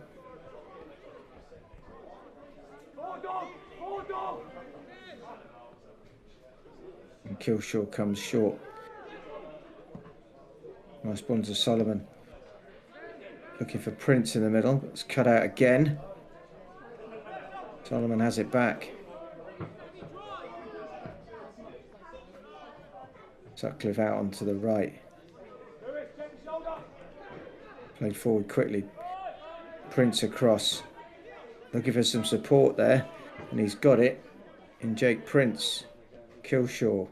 And Kilshaw comes short. Nice ball to Solomon. Looking for Prince in the middle. It's cut out again. Solomon has it back. Sutcliffe out onto the right. Played forward quickly. Prince across. Looking for some support there. And he's got it in Jake Prince. Kilshaw.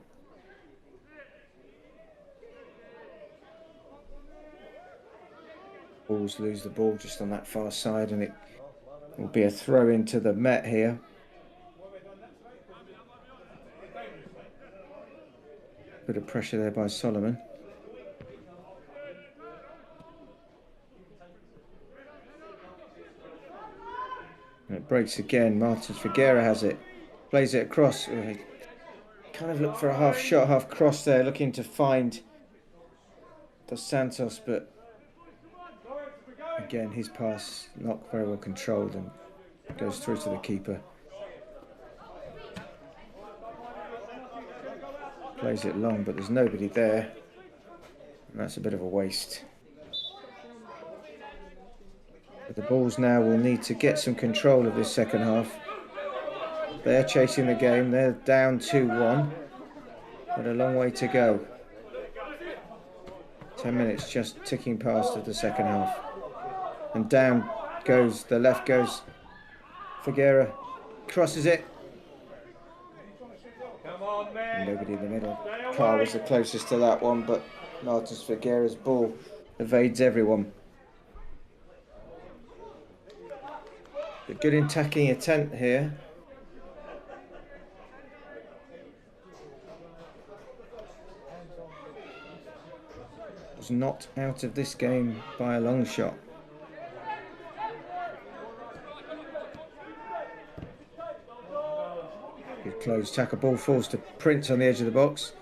Bulls lose the ball just on that far side, and it will be a throw into the Met here. Bit of pressure there by Solomon. And it breaks again. Martins Figuera has it. Plays it across. Kind of looked for a half shot, half cross there, looking to find Dos Santos, but again, his pass not very well controlled and goes through to the keeper. Plays it long, but there's nobody there. And that's a bit of a waste. But the Bulls now will need to get some control of this second half. They're chasing the game. They're down 2-1. But a long way to go. 10 minutes just ticking past of the second half. And down goes, the left goes. Figuera crosses it. And nobody in the middle. Carr was the closest to that one, but Martins Figuera's ball evades everyone. A good attacking attempt here. Was not out of this game by a long shot. Good close tackle, ball falls to Prince on the edge of the box.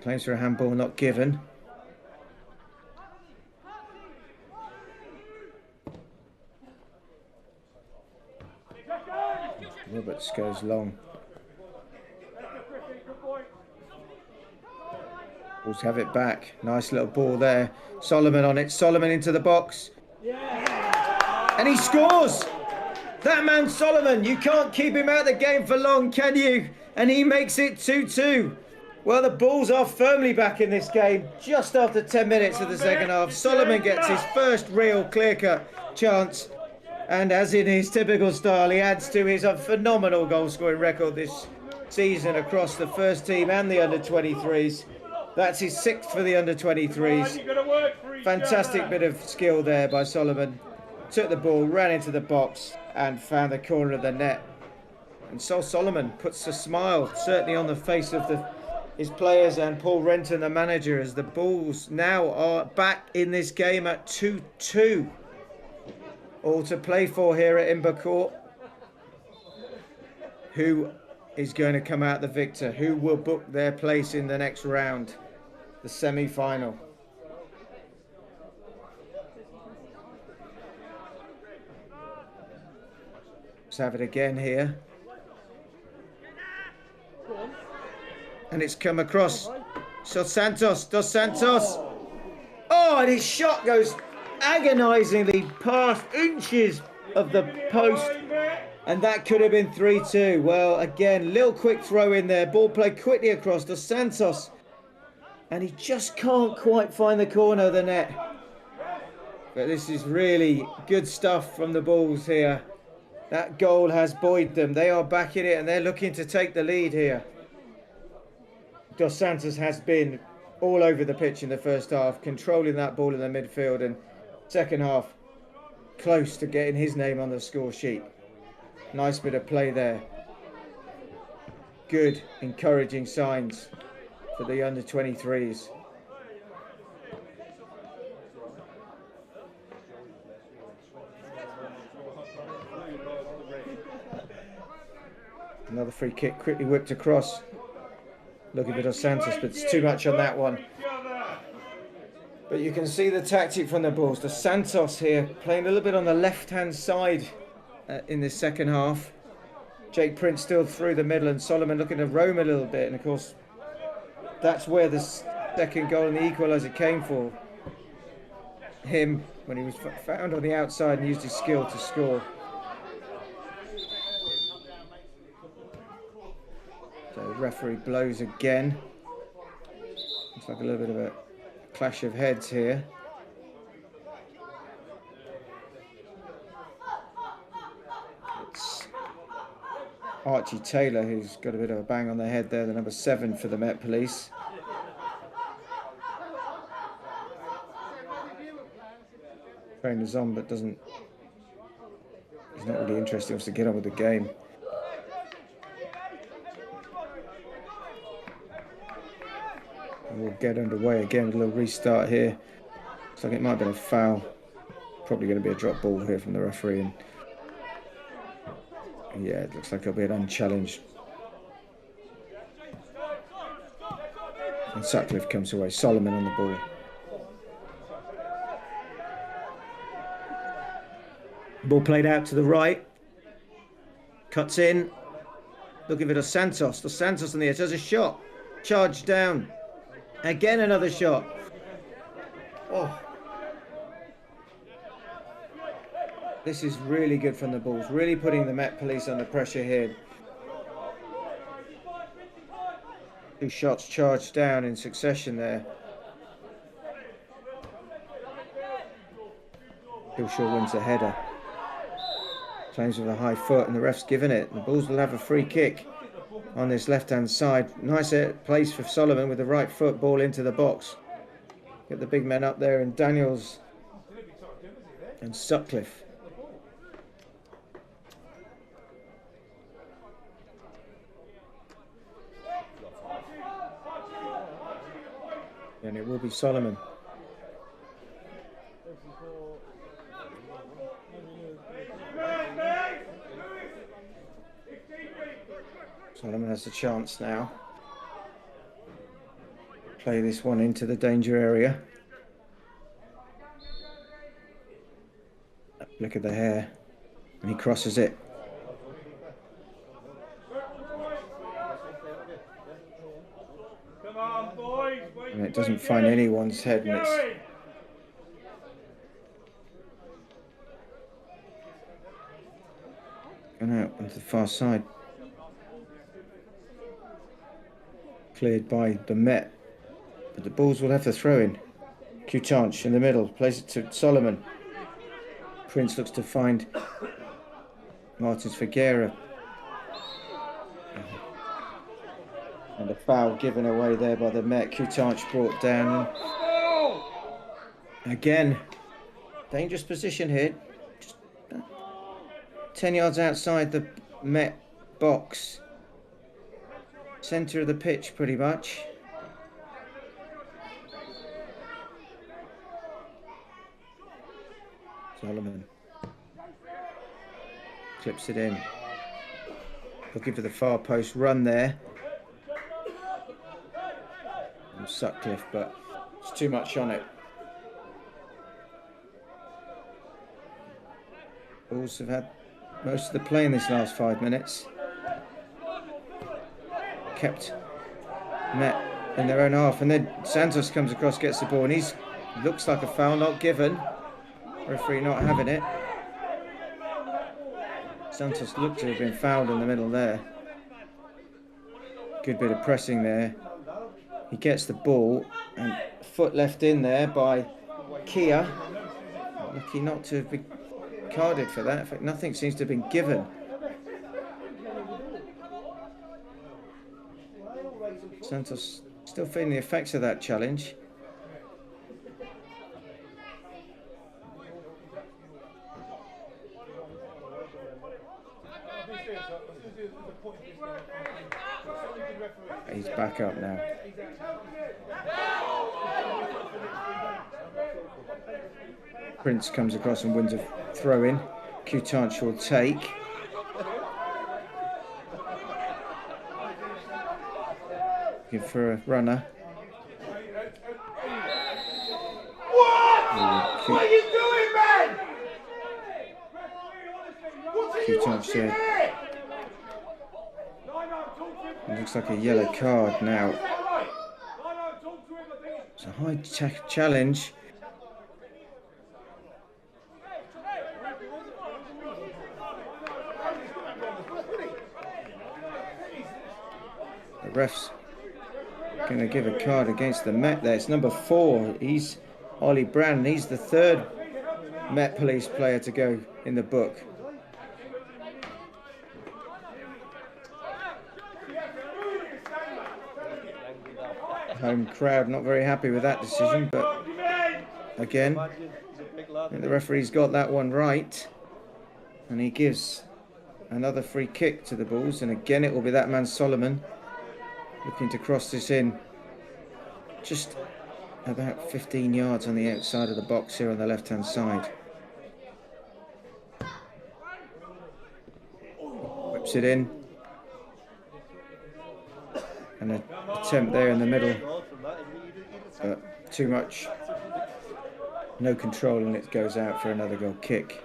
Claims for a handball not given. Roberts goes long. Bulls have it back. Nice little ball there. Solomon on it. Solomon into the box. And he scores! That man Solomon, you can't keep him out of the game for long, can you? And he makes it 2-2. Well, the Bulls are firmly back in this game just after 10 minutes of the second half. Solomon gets his first real clear-cut chance, and as in his typical style, he adds to his phenomenal goal-scoring record this season across the first team and the under-23s. That's his 6th for the under-23s. Fantastic bit of skill there by Solomon. Took the ball, ran into the box, and found the corner of the net. And Sol Solomon puts a smile, certainly on the face of his players and Paul Renton, the manager, as the Bulls now are back in this game at 2-2. All to play for here at Imber Court. Who is going to come out the victor? Who will book their place in the next round, the semi-final? Let's have it again here. And it's come across. Dos Santos. Oh, and his shot goes agonisingly past inches of the post. And that could have been 3-2. Well, again, little quick throw in there. Ball played quickly across Dos Santos. And he just can't quite find the corner of the net. But this is really good stuff from the Bulls here. That goal has buoyed them. They are back in it and they're looking to take the lead here. Dos Santos has been all over the pitch in the first half, controlling that ball in the midfield, and second half, close to getting his name on the score sheet. Nice bit of play there. Good, encouraging signs for the under-23s. Another free kick quickly whipped across. Looking for Dos Santos, but it's too much on that one. But you can see the tactic from the Bulls. Dos Santos here playing a little bit on the left-hand side in this second half. Jake Prince still through the middle, and Solomon looking to roam a little bit. And of course, that's where the second goal and the equaliser came for him, when he was found on the outside and used his skill to score. So the referee blows again. Looks like a little bit of a clash of heads here. It's Archie Taylor who's got a bit of a bang on the head there, the number 7 for the Met Police. Trainer's on, but he's not really interested. He wants to get on with the game. And we'll get underway again with a little restart here. Looks like it might have been a foul. Probably going to be a drop ball here from the referee. And yeah, it looks like it'll be an unchallenged. And Sutcliffe comes away. Solomon on the ball. Ball played out to the right. Cuts in. Looking for Dos Santos. Dos Santos on the edge. Has a shot. Charged down. Again another shot. Oh. This is really good from the Bulls. Really putting the Met Police under pressure here. 2 shots charged down in succession there. Hillshaw wins the header. Claims with a high foot, and the ref's given it. The Bulls will have a free kick on this left-hand side. Nice place for Solomon with the right foot, ball into the box. Get the big men up there, and Daniels and Sutcliffe. And it will be Solomon. Solomon has a chance now. Play this one into the danger area. Look at the hair. And he crosses it. Come on, boys. And it doesn't find anyone's head, and it's gone out onto the far side. Cleared by the Met. But the Bulls will have to throw in. Coutanche in the middle. Plays it to Solomon. Prince looks to find Martins Figueira. And a foul given away there by the Met. Coutanche brought down. Again, dangerous position here. Just 10 yards outside the Met box. Centre of the pitch, pretty much. Solomon clips it in. Looking for the far post run there. From Sutcliffe, but it's too much on it. Bulls have had most of the play in this last 5 minutes. Kept Met in their own half, and then Santos comes across, gets the ball, and he's looks like a foul not given. Referee not having it. Santos looked to have been fouled in the middle there. Good bit of pressing there. He gets the ball, and foot left in there by Kia. Lucky not to have been carded for that. In fact, nothing seems to have been given. Santos still feeling the effects of that challenge. He's back up now. Prince comes across and wins a throw-in. Coutanche will take. Looking for a runner. What are you doing, man? Coutanche there. It looks like a yellow card now. It's a high challenge. The ref's going to give a card against the Met there. It's number 4. He's Ollie Brown. He's the 3rd Met Police player to go in the book. Home crowd not very happy with that decision, but again, I think the referee's got that one right, and he gives another free kick to the Bulls, and again it will be that man Solomon looking to cross this in just about 15 yards on the outside of the box here on the left hand side. Whips it in, and an attempt there in the middle, but too much, no control, and it goes out for another goal kick.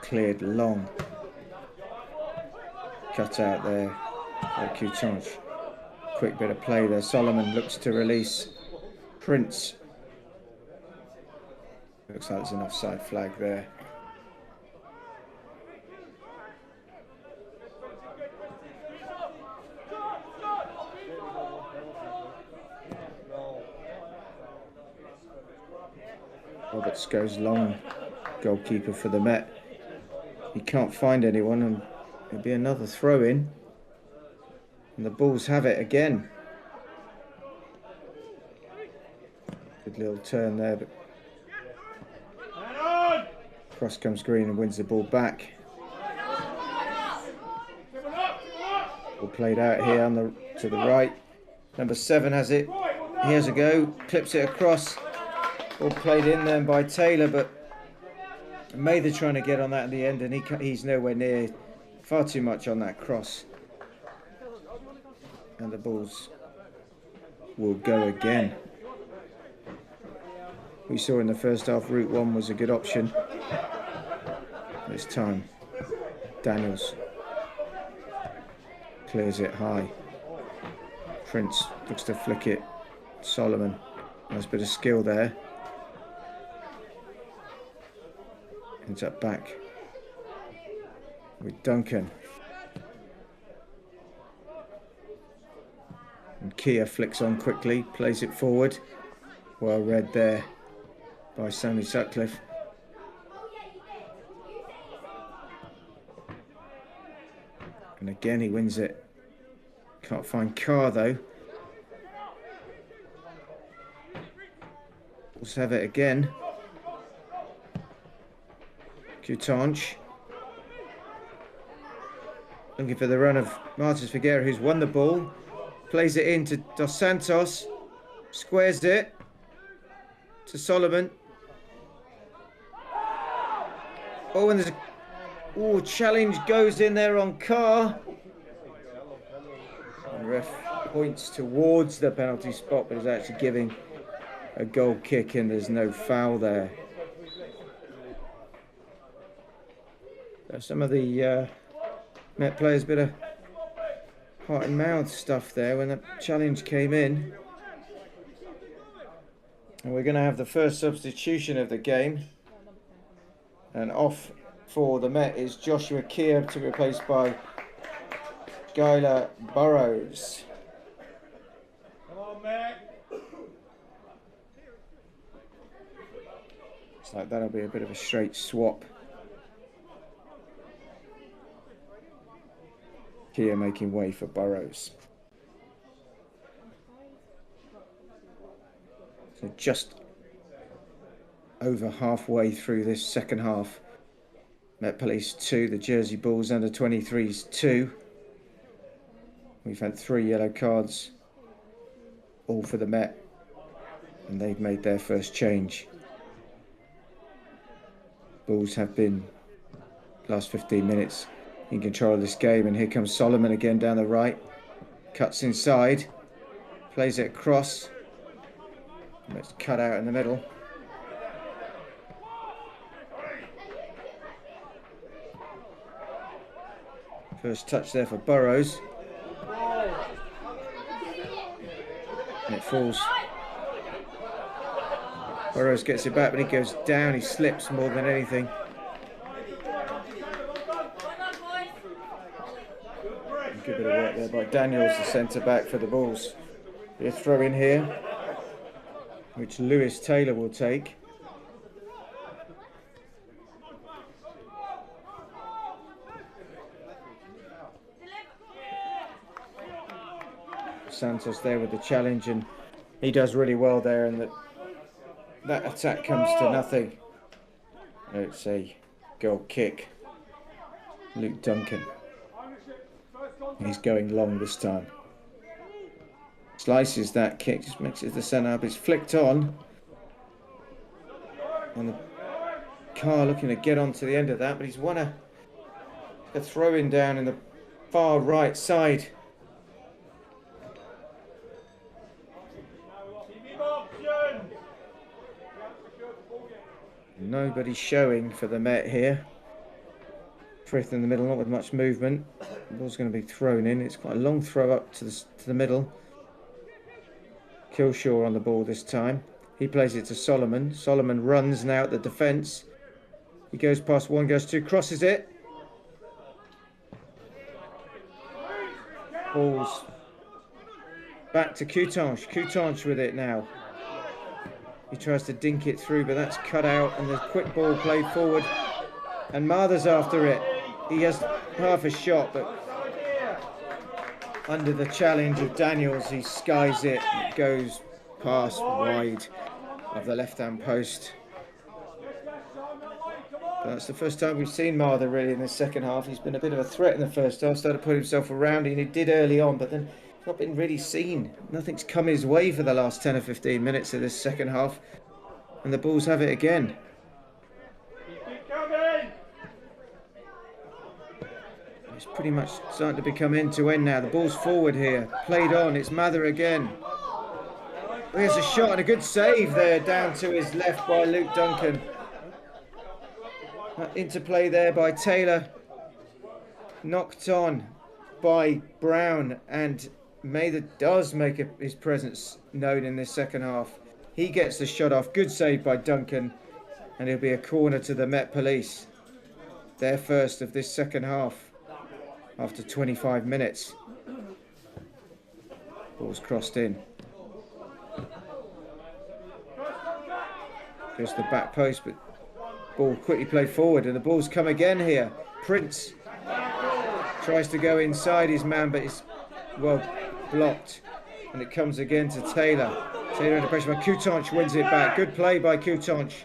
Cleared long, cut out there by Coutanche. Quick bit of play there. Solomon looks to release Prince. Looks like there's an offside flag there. Roberts goes long, goalkeeper for the Met. He can't find anyone, and it'll be another throw-in. And the Bulls have it again. Good little turn there, but cross comes Green and wins the ball back. Ball played out here on to the right. Number 7 has it. He has a go, clips it across. All played in then by Taylor, but Mather trying to get on that in the end, and he's nowhere near. Far too much on that cross. And the Bulls will go again. We saw in the first half Route 1 was a good option. This time, Daniels clears it high. Prince looks to flick it. Solomon, nice bit of skill there. Ends up back with Duncan. Kia flicks on quickly, plays it forward. Well read there by Sammy Sutcliffe. And again he wins it. Can't find Carr though. Let's have it again. Coutanche. Looking for the run of Martins Figueira, who's won the ball. Plays it in to Dos Santos. Squares it to Solomon. Oh, and there's a challenge goes in there on Carr. And the ref points towards the penalty spot, but is actually giving a goal kick, and there's no foul there. Some of the Met players, bit of heart and mouth stuff there when the challenge came in. And we're going to have the first substitution of the game. And off for the Met is Joshua Keir, to be replaced by Skylar Burrows. Come on, Matt. Looks like that'll be a bit of a straight swap. Keir making way for Burrows. So just over halfway through this second half. Met Police 2, the Jersey Bulls under 23s 2. We've had 3 yellow cards, all for the Met, and they've made their first change. Bulls have been, last 15 minutes, in control of this game, and here comes Solomon again down the right. Cuts inside, plays it across. It's cut out in the middle. First touch there for Burrows. And it falls. Burrows gets it back, but he goes down. He slips more than anything. Good bit of work there by Daniels, the centre back for the Bulls. A throw in here, which Lewis Taylor will take. Santos there with the challenge, and he does really well there, and that attack comes to nothing. It's a goal kick. Luke Duncan. He's going long this time. Slices that kick, just makes it to the centre up. It's flicked on. And the Carr looking to get onto the end of that, but he's won a throw-in down in the far right side. Nobody showing for the Met here. Frith in the middle, not with much movement. The ball's going to be thrown in. It's quite a long throw up to the middle. Kilshaw on the ball this time. He plays it to Solomon. Solomon runs now at the defence. He goes past one, goes two, crosses it. Ball's back to Coutanche. Coutanche with it now. He tries to dink it through, but that's cut out, and the quick ball played forward. And Mather's after it. He has half a shot, but under the challenge of Daniels, he skies it. It goes past wide of the left-hand post. But that's the first time we've seen Mather really in the second half. He's been a bit of a threat in the first half. Started to put himself around, and he did early on, but then he's not been really seen. Nothing's come his way for the last 10 or 15 minutes of this second half. And the Bulls have it again. It's pretty much starting to become end-to-end now. The ball's forward here. Played on. It's Mather again. There's a shot and a good save there down to his left by Luke Duncan. That interplay there by Taylor. Knocked on by Brown, and Mather does make his presence known in this second half. He gets the shot off. Good save by Duncan, and it'll be a corner to the Met Police. Their first of this second half after 25 minutes. Ball's crossed in. Just the back post, but ball quickly played forward, and the ball's come again here. Prince tries to go inside his man, but it's well blocked, and it comes again to Taylor. Taylor under pressure by Coutanche, wins it back. Good play by Coutanche.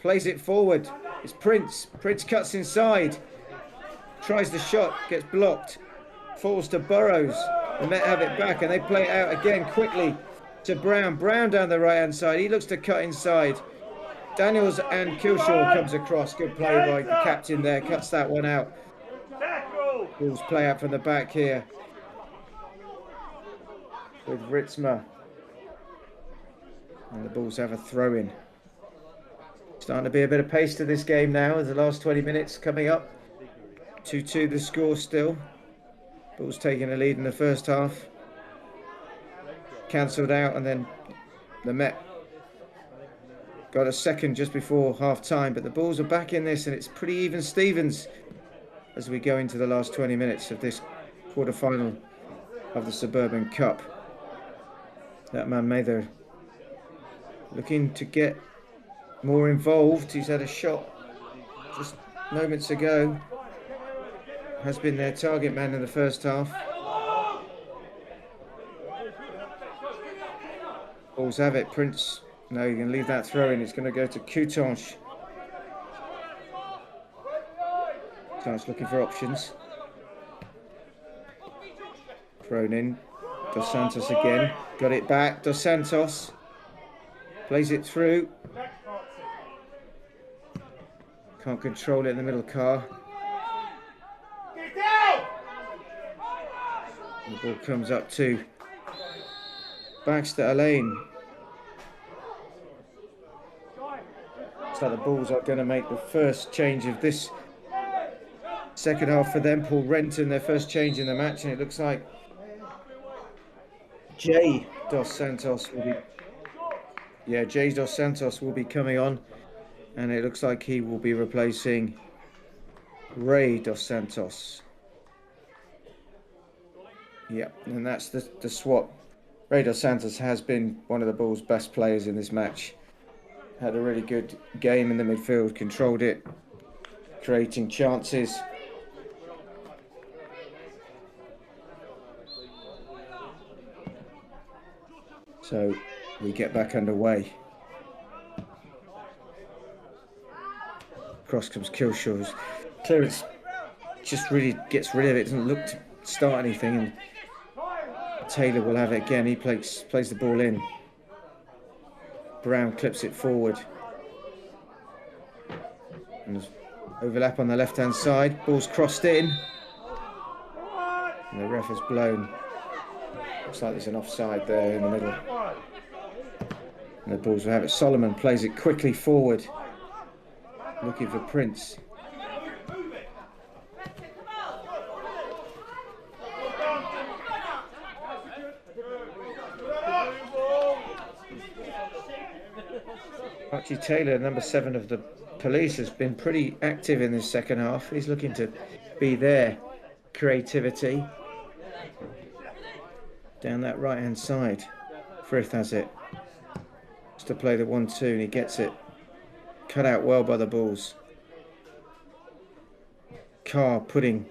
Plays it forward. It's Prince. Prince cuts inside. Tries the shot, gets blocked. Falls to Burrows. The Met have it back, and they play it out again quickly to Brown. Brown down the right-hand side. He looks to cut inside. Daniels and Kilshaw comes across. Good play by the captain there. Cuts that one out. Bulls play out from the back here with Ritzma. And the Bulls have a throw-in. Starting to be a bit of pace to this game now as the last 20 minutes coming up. 2-2 the score still. Bulls taking a lead in the first half. Cancelled out, and then the Met got a second just before half time, but the Bulls are back in this, and it's pretty even Stevens as we go into the last 20 minutes of this quarter-final of the Suburban Cup. That man Mather looking to get more involved. He's had a shot just moments ago. Has been their target man in the first half. Bulls have it. Prince, no, you can leave that throw in. It's going to go to Coutanche. Coutanche looking for options. Thrown in. Dos Santos again. Got it back. Dos Santos plays it through. Can't control it in the middle car. The ball comes up to Baxter Alain. So the Bulls are going to make the first change of this second half for them. Paul Renton, their first change in the match, and it looks like Jay Dos Santos will be. Yeah, Jay Dos Santos will be coming on, and it looks like he will be replacing Ray Dos Santos. Yep, and that's the swap. Ray Dos Santos has been one of the Bulls' best players in this match. Had a really good game in the midfield, controlled it, creating chances. So we get back underway. Cross comes Kilshaw's clearance, just really gets rid of it, doesn't look to start anything, and Taylor will have it again. He plays the ball in. Brown clips it forward. And there's overlap on the left-hand side. Ball's crossed in. And the ref has blown. Looks like there's an offside there in the middle. And the Bulls will have it. Solomon plays it quickly forward. Looking for Prince. Archie Taylor, number 7 of the police, has been pretty active in this second half. He's looking to be there. Creativity. Down that right-hand side. Frith has it. Just to play the 1-2, and he gets it. Cut out well by the Bulls. Carr putting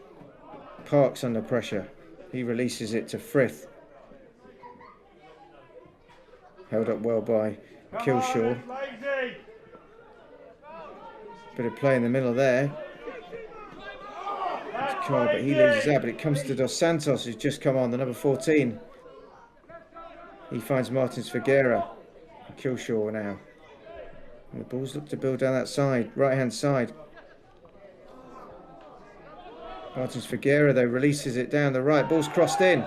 Parks under pressure. He releases it to Frith. Held up well by Kilshaw. Bit of play in the middle there. It's Carr, but he loses that. But it comes to Dos Santos, who's just come on, the number 14. He finds Martins Figueira. Kilshaw now. And the Bulls look to build down that side, right-hand side. Martins Figueira, though, releases it down the right. Ball's crossed in.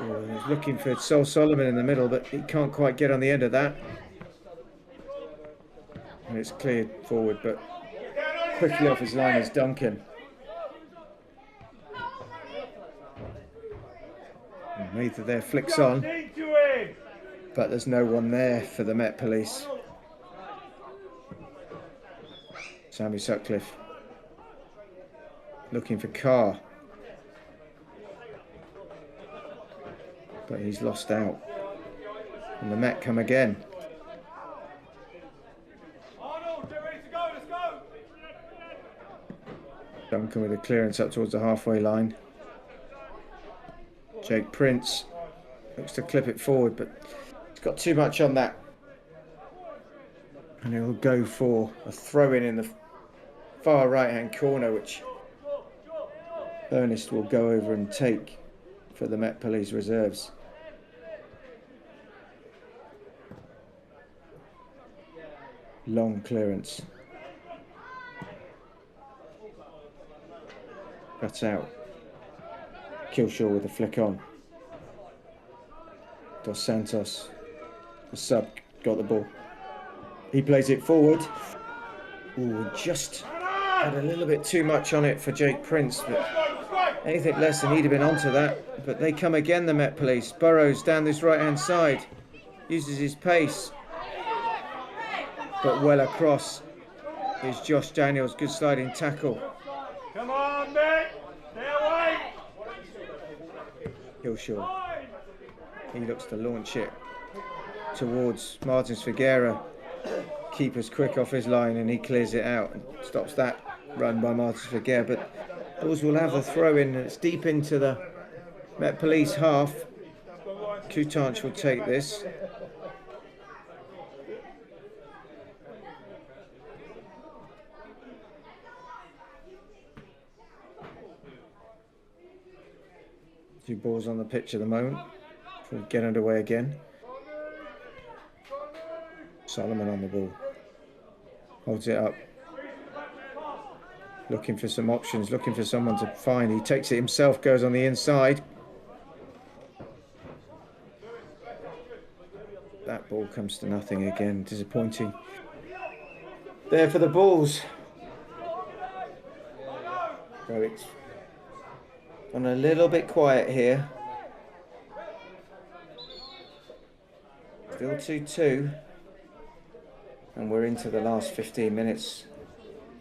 Oh, he's looking for Sol Solomon in the middle, but he can't quite get on the end of that. And it's cleared forward, but quickly off his line is Duncan. And Mather there flicks on, but there's no one there for the Met Police. Sammy Sutcliffe looking for Carr. but he's lost out. And the Met come again. Arnold, get ready to go, let's go! Duncan with a clearance up towards the halfway line. Jake Prince looks to clip it forward, but he's got too much on that. And he'll go for a throw-in in the far right-hand corner, which Ernest will go over and take for the Met Police Reserves. Long clearance. Cuts out. Killshaw with a flick on. Dos Santos, the sub, got the ball. He plays it forward. Ooh, just had a little bit too much on it for Jake Prince, but anything less than he'd have been onto that. But they come again, the Met Police. Burrows down this right-hand side. Uses his pace. But well across is Josh Daniels. Good sliding tackle. Come on, Mick! Stay away! Killshaw. He looks to launch it towards Martins Figueira. Keeper's quick off his line and he clears it out and stops that run by Martins Figueira. But Bulls will have the throw in and it's deep into the Met Police half. Coutanche will take this. Two balls on the pitch at the moment. We'll get underway again. Solomon on the ball. Holds it up. Looking for some options, looking for someone to find. He takes it himself, goes on the inside. That ball comes to nothing again. Disappointing. There for the Bulls. So it's gone a little bit quiet here. Still 2-2. And we're into the last 15 minutes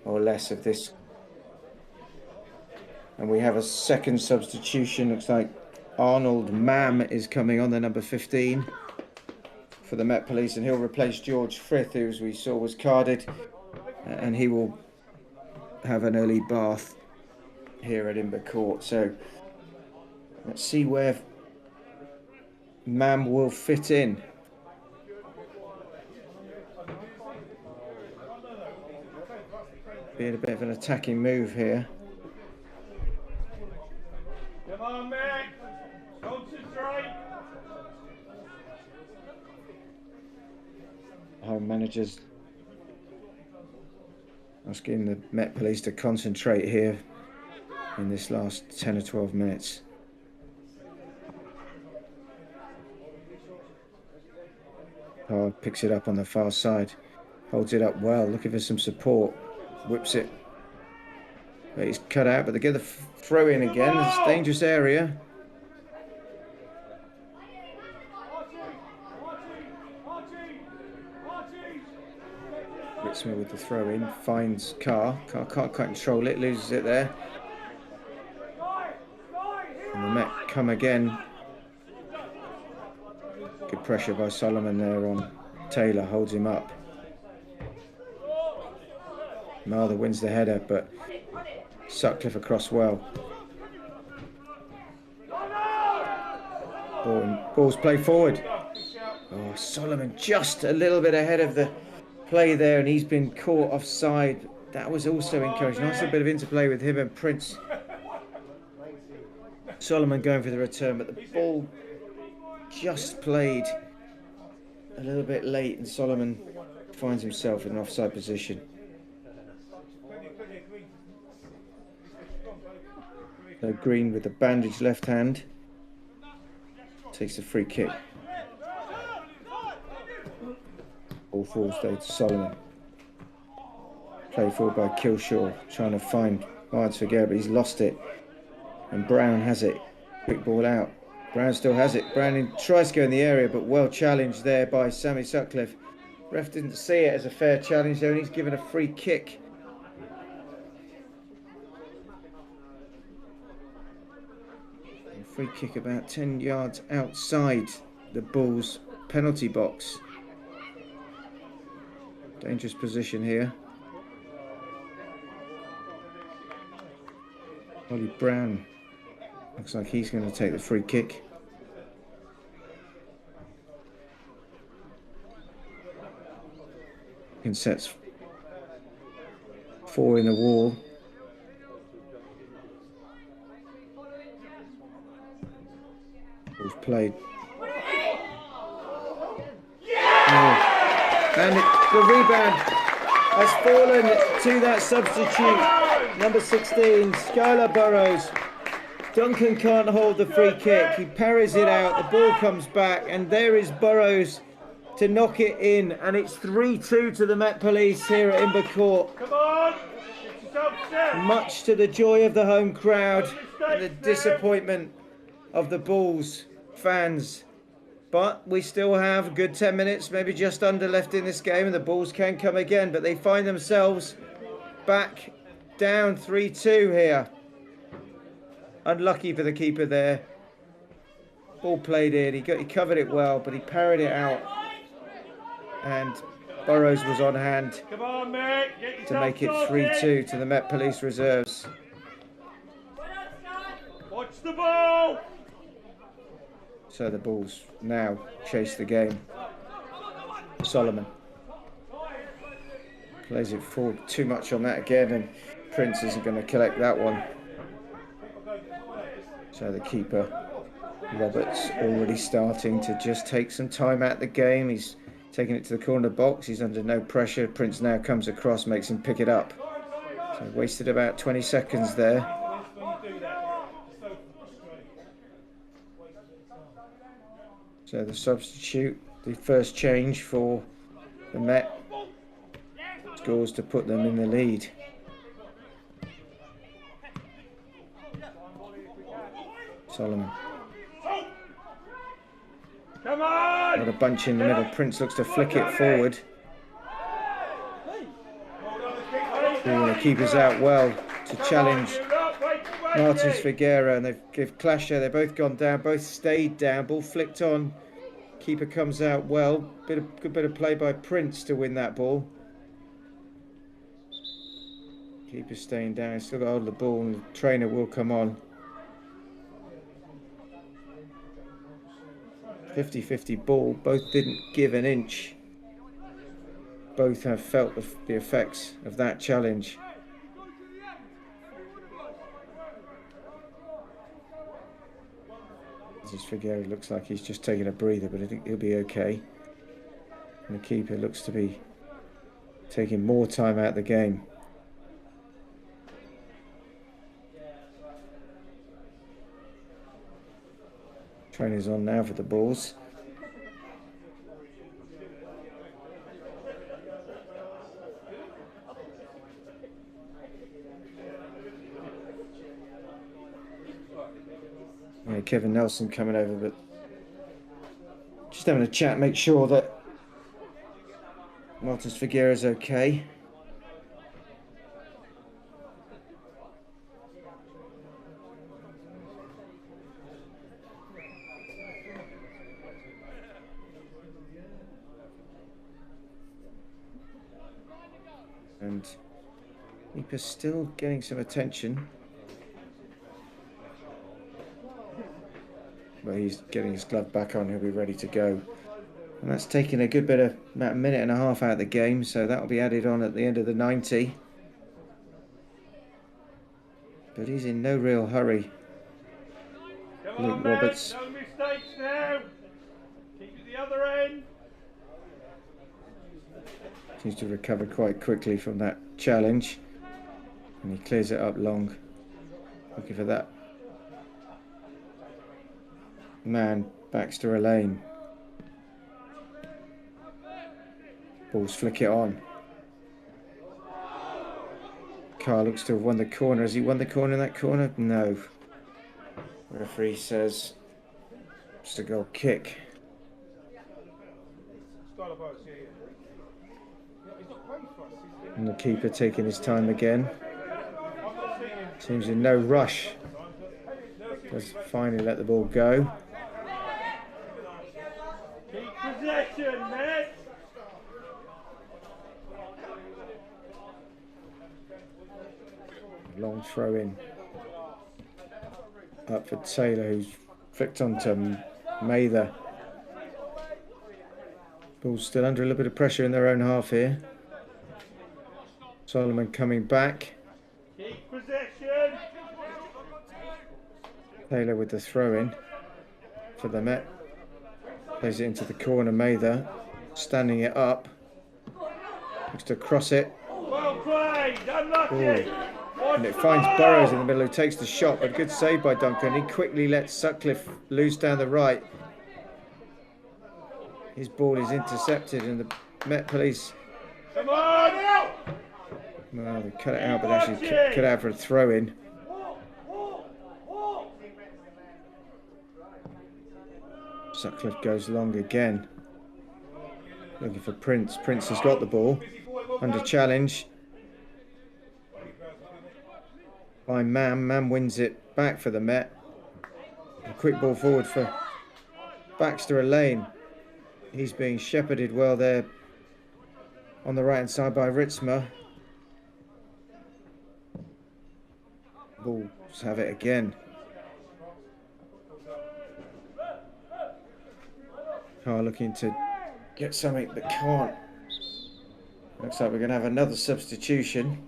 or less of this. And we have a second substitution. Looks like Arnold Mam is coming on, the number 15 for the Met Police, and he'll replace George Frith, who, as we saw, was carded. And he will have an early bath here at Imber Court. So let's see where Mam will fit in. Being a bit of an attacking move here. Come on, Mick! Concentrate! Home managers asking the Met Police to concentrate here in this last 10 or 12 minutes. Power picks it up on the far side, holds it up well, looking for some support, whips it. But he's cut out, but they get the throw in again. It's a dangerous area. Ritzma with the throw in, finds Carr. Carr can't quite control it, loses it there. And the Met come again. Good pressure by Solomon there on Taylor, holds him up. Mather wins the header, but Sutcliffe across well. Ball's played forward. Oh, Solomon just a little bit ahead of the play there, and he's been caught offside. That was also encouraging. Nice little bit of interplay with him and Prince. Solomon going for the return, but the ball just played a little bit late, and Solomon finds himself in an offside position. So Green with the bandaged left hand takes a free kick. All falls though to Solomon. Played forward by Killshaw, trying to find Martins Figueira, but he's lost it. And Brown has it. Quick ball out. Brown still has it. Brown tries to go in the area, but well challenged there by Sammy Sutcliffe. Ref didn't see it as a fair challenge though, and he's given a free kick. Free kick about 10 yards outside the Bulls penalty box. Dangerous position here. Ollie Brown looks like he's going to take the free kick. And sets 4 in the wall. We've played. And the rebound has fallen to that substitute, number 16, Skylar Burrows. Duncan can't hold the free kick. He parries it out. The ball comes back, and there is Burrows to knock it in. And it's 3-2 to the Met Police here at Imber Court. Come on! Get yourself set! Much to the joy of the home crowd and the disappointment of the Bulls fans. But we still have a good 10 minutes, maybe just under left in this game, and the Bulls can come again. But they find themselves back down 3-2 here. Unlucky for the keeper there. Ball played in. He covered it well, but he parried it out. And Burrows was on hand Come on, mate. Get to make it yourself 3-2 to the Met Police reserves. Watch the ball! So the Bulls now chase the game. Solomon plays it forward too much on that again, and Prince isn't going to collect that one. So the keeper, Roberts, already starting to just take some time out the game. He's taking it to the corner box. He's under no pressure. Prince now comes across, makes him pick it up. So wasted about 20 seconds there. So the substitute, the first change for the Met, scores to put them in the lead. Solomon. Come on! Got a bunch in the middle. Prince looks to flick it forward. The keeper's out well to challenge Martins Figueira, and they've clashed there. They've both gone down, both stayed down. Ball flicked on. Keeper comes out well. Good bit of play by Prince to win that ball. Keeper staying down. Still got hold of the ball, and the trainer will come on. 50-50 ball. Both didn't give an inch. Both have felt the effects of that challenge. This Figueira looks like he's just taking a breather, but I think he'll be okay. And the keeper looks to be taking more time out of the game. Trainer's on now for the Bulls. Yeah, Kevin Nelson coming over, but just having a chat, make sure that Martins Figueira's okay. And keeper's still getting some attention. But he's getting his glove back on, he'll be ready to go. And that's taking a good bit of, about a minute and a half out of the game, so that'll be added on at the end of the 90. But he's in no real hurry. Luke Roberts. No mistakes now. Keep it the other end. Seems to recover quite quickly from that challenge. And he clears it up long. Looking for that man, Baxter Elaine. Balls flick it on. Carr looks to have won the corner. Has he won the corner in that corner? No. Referee says just a goal kick. And the keeper taking his time again. Seems in no rush Does finally let the ball go. Keep possession, Met. Long throw in. Up for Taylor, who's flicked onto Mather. Ball's still under a little bit of pressure in their own half here. Solomon coming back. Keep possession. Taylor with the throw in for the Met. Plays it into the corner. Mather standing it up. Looks to cross it. Well played. Unlucky. And it finds Burrows in the middle, who takes the shot, but good save by Duncan. He quickly lets Sutcliffe loose down the right. His ball is intercepted, and the Met Police, Come on. well, they cut it out, but actually cut it out for a throw in. Sutcliffe goes long again, looking for Prince. Prince has got the ball under challenge by Mam. Mam wins it back for the Met. A quick ball forward for Baxter Lane. He's being shepherded well there on the right hand side by Ritzma. Bulls have it again. Are looking to get something but can't. Looks like we're going to have another substitution,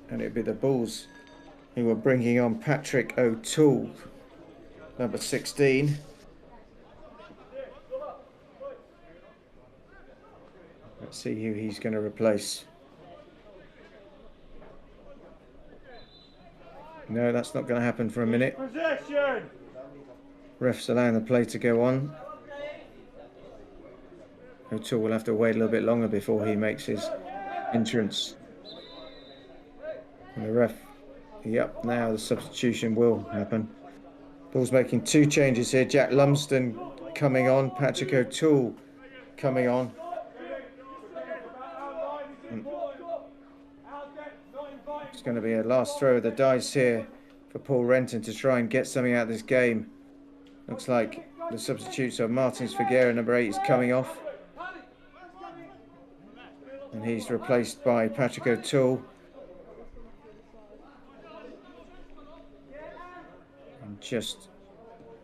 and it'll be the Bulls who are bringing on Patrick O'Toole, number 16. Let's see who he's going to replace. No, that's not going to happen for a minute. Possession. Ref's allowing the play to go on. O'Toole will have to wait a little bit longer before he makes his entrance. And the ref, yep, now the substitution will happen. Bulls making two changes here. Jack Lumsden coming on, Patrick O'Toole coming on. It's going to be a last throw of the dice here for Paul Renton to try and get something out of this game. Looks like the substitutes are Martins Figuera, number 8, is coming off. And he's replaced by Patrick O'Toole. And just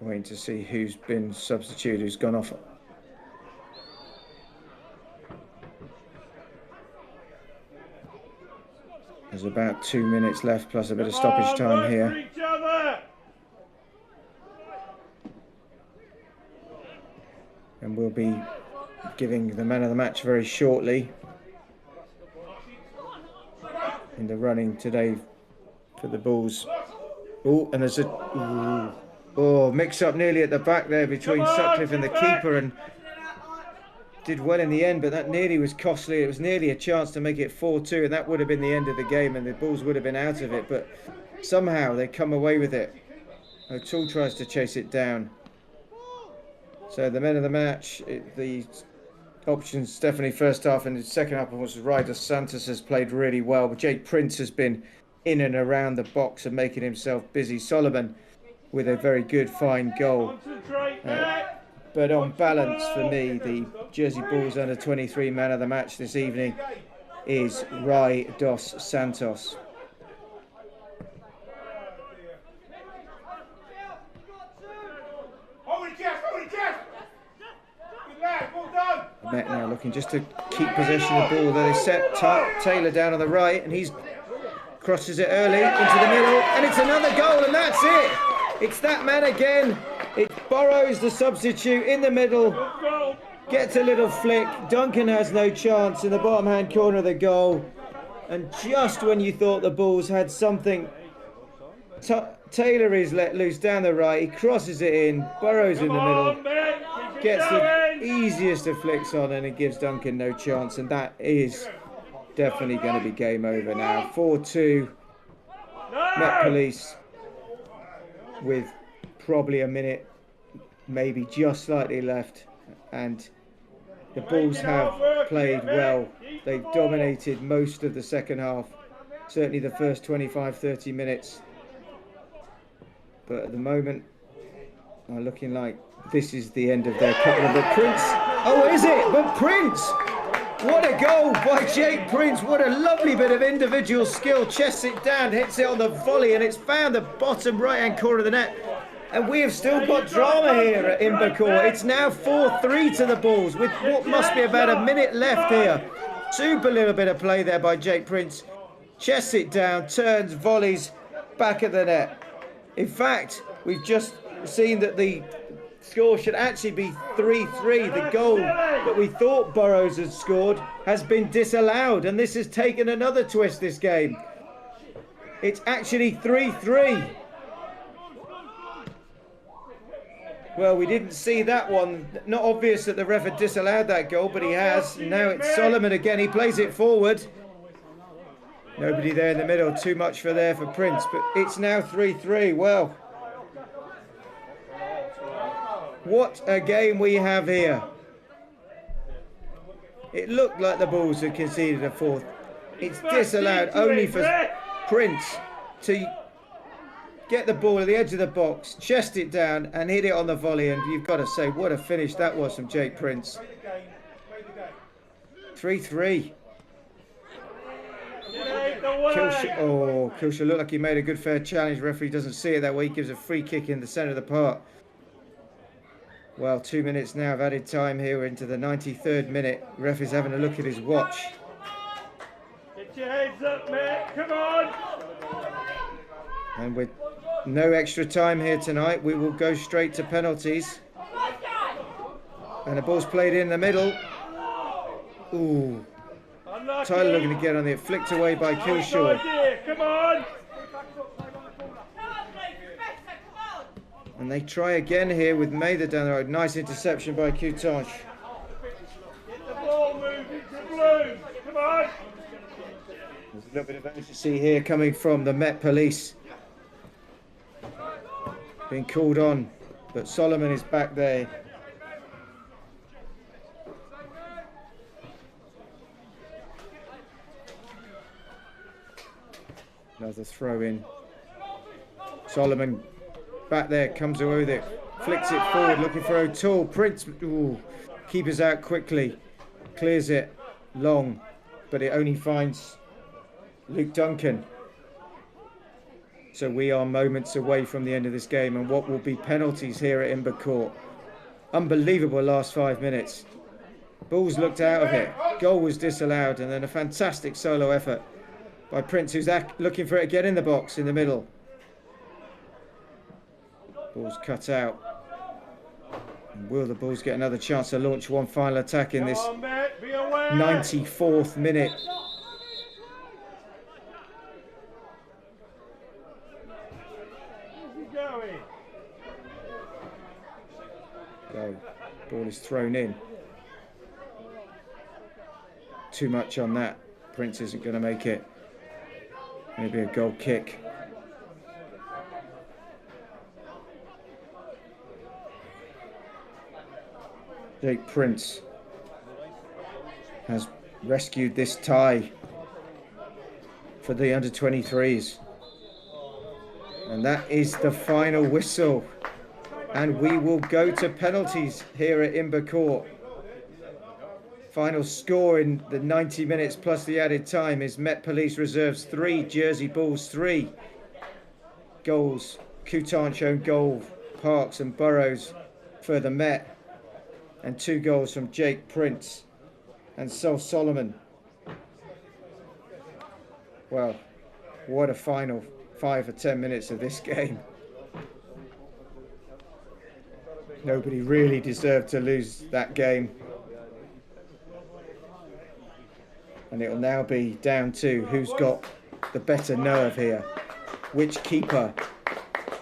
waiting to see who's been substituted, who's gone off. There's about 2 minutes left, plus a bit of stoppage time here. And we'll be giving the man of the match very shortly. In the running today for the Bulls. Oh, and there's a mix up nearly at the back there between Sutcliffe and the keeper, and did well in the end, but that nearly was costly. It was nearly a chance to make it 4-2, and that would have been the end of the game, and the Bulls would have been out of it, but somehow they come away with it. O'Toole tries to chase it down. So the men of the match, the options definitely first half, and the second half was Ryder Santos has played really well, but Jake Prince has been in and around the box and making himself busy. Solomon with a very good, fine goal. But on balance for me, the Jersey Bulls under 23 man of the match this evening is Rai dos Santos. Met now looking just to keep possession of the ball. They set Taylor down on the right, and he's crosses it early into the middle, and it's another goal, and that's it. It's that man again. It's Burrows, the substitute, in the middle. Gets a little flick. Duncan has no chance in the bottom hand corner of the goal. And just when you thought the Bulls had something, Taylor is let loose down the right. He crosses it in. Burrows in the middle. Gets the easiest of flicks on, and it gives Duncan no chance. And that is definitely going to be game over now. 4-2. Met Police with probably a minute, maybe just slightly left, and the Bulls have played well. They've dominated most of the second half, certainly the first 25-30 minutes, But at the moment, are looking like this is the end of their couple. But Prince, oh, is it? But Prince, what a goal by Jake Prince. What a lovely bit of individual skill. Chests it down, hits it on the volley, and it's found the bottom right-hand corner of the net. And we have still got drama here at Imber Court. It's now 4-3 to the Bulls with what must be about a minute left here. Super little bit of play there by Jake Prince. Chests it down, turns, volleys, back at the net. In fact, we've just seen that the score should actually be 3-3. The goal that we thought Burrows had scored has been disallowed, and this has taken another twist, this game. It's actually 3-3. Well, we didn't see that one. Not obvious that the ref had disallowed that goal, but he has. Now it's Solomon again. He plays it forward. Nobody there in the middle. Too much for Prince, but it's now 3-3. Well, what a game we have here. It looked like the Bulls had conceded a fourth. It's disallowed only for Prince to get the ball at the edge of the box, chest it down and hit it on the volley, and you've got to say what a finish that was from Jake Prince. 3-3. Kilsha looked like he made a good fair challenge. Referee doesn't see it that way. He gives a free kick in the centre of the park. Well, 2 minutes now of added time here. We're into the 93rd minute. Ref is having a look at his watch. Get your heads up, mate. Come on. And with no extra time here tonight, we will go straight to penalties. And the ball's played in the middle. Ooh. Tyler looking to get on it. Flicked away by Kilshaw. Come on. And they try again here with Mather down the road. Nice interception by Coutanche. Get the ball moving to blue. Come on. There's a little bit of urgency here coming from the Met Police. Being called on, but Solomon is back there. Another throw in. Solomon back there, comes away with it, flicks it forward, looking for O'Toole. Prince, ooh, keepers out quickly, clears it long, but it only finds Luke Duncan. So we are moments away from the end of this game, and what will be penalties here at Imber Court. Unbelievable last 5 minutes. Bulls looked out of it. Goal was disallowed, and then a fantastic solo effort by Prince, who's looking for it again in the box in the middle. Ball's cut out. And will the Bulls get another chance to launch one final attack in this 94th minute? Go. Ball is thrown in. Too much on that. Prince isn't going to make it. Maybe a goal kick. Jake Prince has rescued this tie for the under-23s. And that is the final whistle. And we will go to penalties here at Imber Court. Final score in the 90 minutes plus the added time is Met Police Reserves 3, Jersey Bulls 3. Goals, Coutanche own goal, Parks and Burrows for the Met. And 2 goals from Jake Prince and Sol Solomon. Well, what a final 5 or 10 minutes of this game. Nobody really deserved to lose that game. And it'll now be down to who's got the better nerve here. Which keeper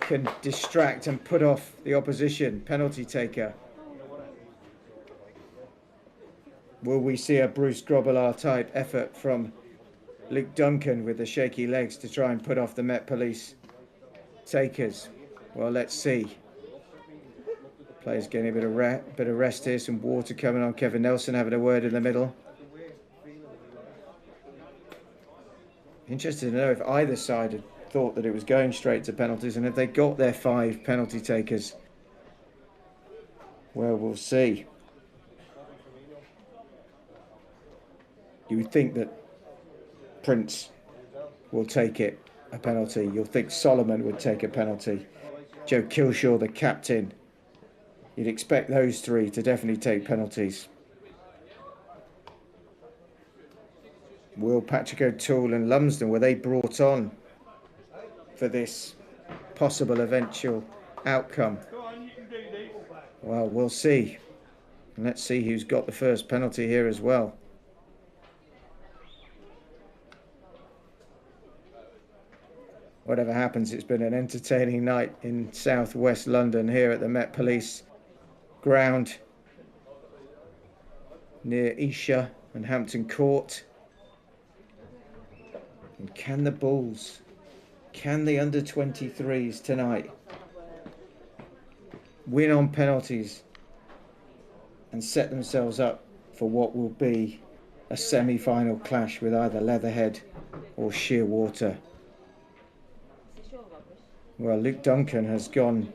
can distract and put off the opposition penalty taker. Will we see a Bruce Grobbelaar type effort from Luke Duncan with the shaky legs to try and put off the Met Police takers? Well, let's see. Players getting a bit of rest here. Some water coming on. Kevin Nelson having a word in the middle. Interested to know if either side had thought that it was going straight to penalties, and if they got their 5 penalty takers, well, we'll see. You would think that Prince will take it, a penalty. You'll think Solomon would take a penalty. Joe Kilshaw, the captain. You'd expect those 3 to definitely take penalties. Will Patrick O'Toole and Lumsden, were they brought on for this possible eventual outcome? Well, we'll see. And let's see who's got the first penalty here as well. Whatever happens, it's been an entertaining night in southwest London here at the Met Police ground near Esher and Hampton Court. And can the Bulls, can the under-23s tonight win on penalties and set themselves up for what will be a semi-final clash with either Leatherhead or Shearwater? Well, Luke Duncan has gone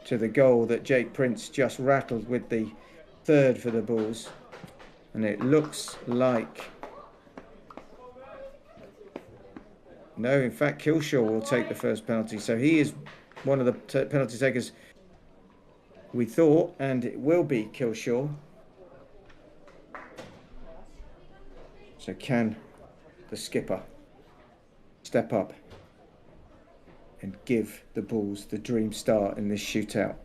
to the goal that Jake Prince just rattled with the 3rd for the Bulls. And it looks like... No, in fact, Kilshaw will take the first penalty. So he is one of the penalty takers we thought, and it will be Kilshaw. So can the skipper step up and give the Bulls the dream start in this shootout?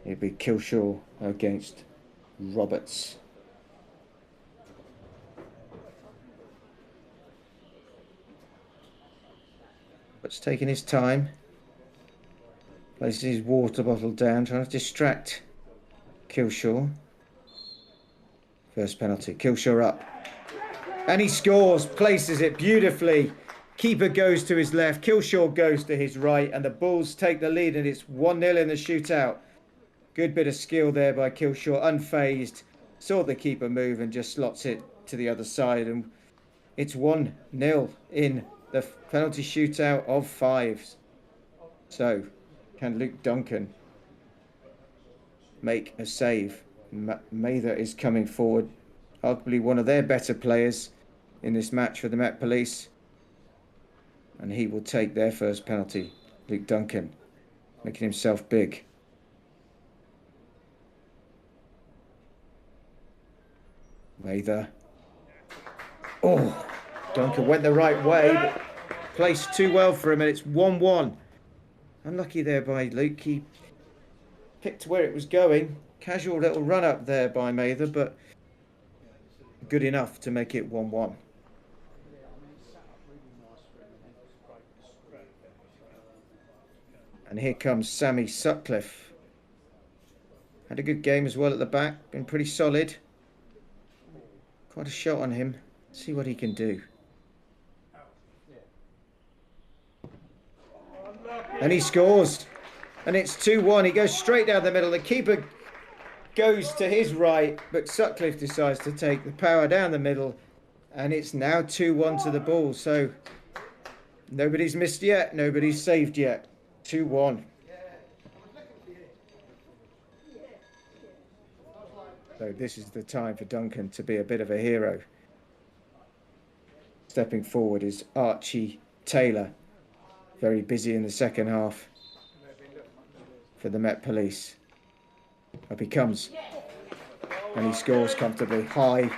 It'd be Kilshaw against Roberts. Roberts taking his time, places his water bottle down, trying to distract Kilshaw. First penalty, Kilshaw up. And he scores, places it beautifully. Keeper goes to his left, Kilshaw goes to his right, and the Bulls take the lead, and it's 1-0 in the shootout. Good bit of skill there by Kilshaw, unfazed. Saw the keeper move and just slots it to the other side, and it's 1-0 in the penalty shootout of 5. So, can Luke Duncan make a save? Mather is coming forward, arguably one of their better players in this match for the Met Police, and he will take their first penalty. Luke Duncan making himself big. Mather. Oh, Duncan went the right way, but placed too well for him, and it's 1-1. Unlucky there by Luke. He picked where it was going. Casual little run up there by Mather, but good enough to make it 1-1. And here comes Sammy Sutcliffe. Had a good game as well at the back. Been pretty solid. Quite a shot on him. See what he can do. And he scores. And it's 2-1. He goes straight down the middle. The keeper goes to his right, but Sutcliffe decides to take the power down the middle. And it's now 2-1 to the Bulls. So nobody's missed yet. Nobody's saved yet. 2-1. So this is the time for Duncan to be a bit of a hero. Stepping forward is Archie Taylor. Very busy in the second half for the Met Police. Up he comes. And he scores comfortably high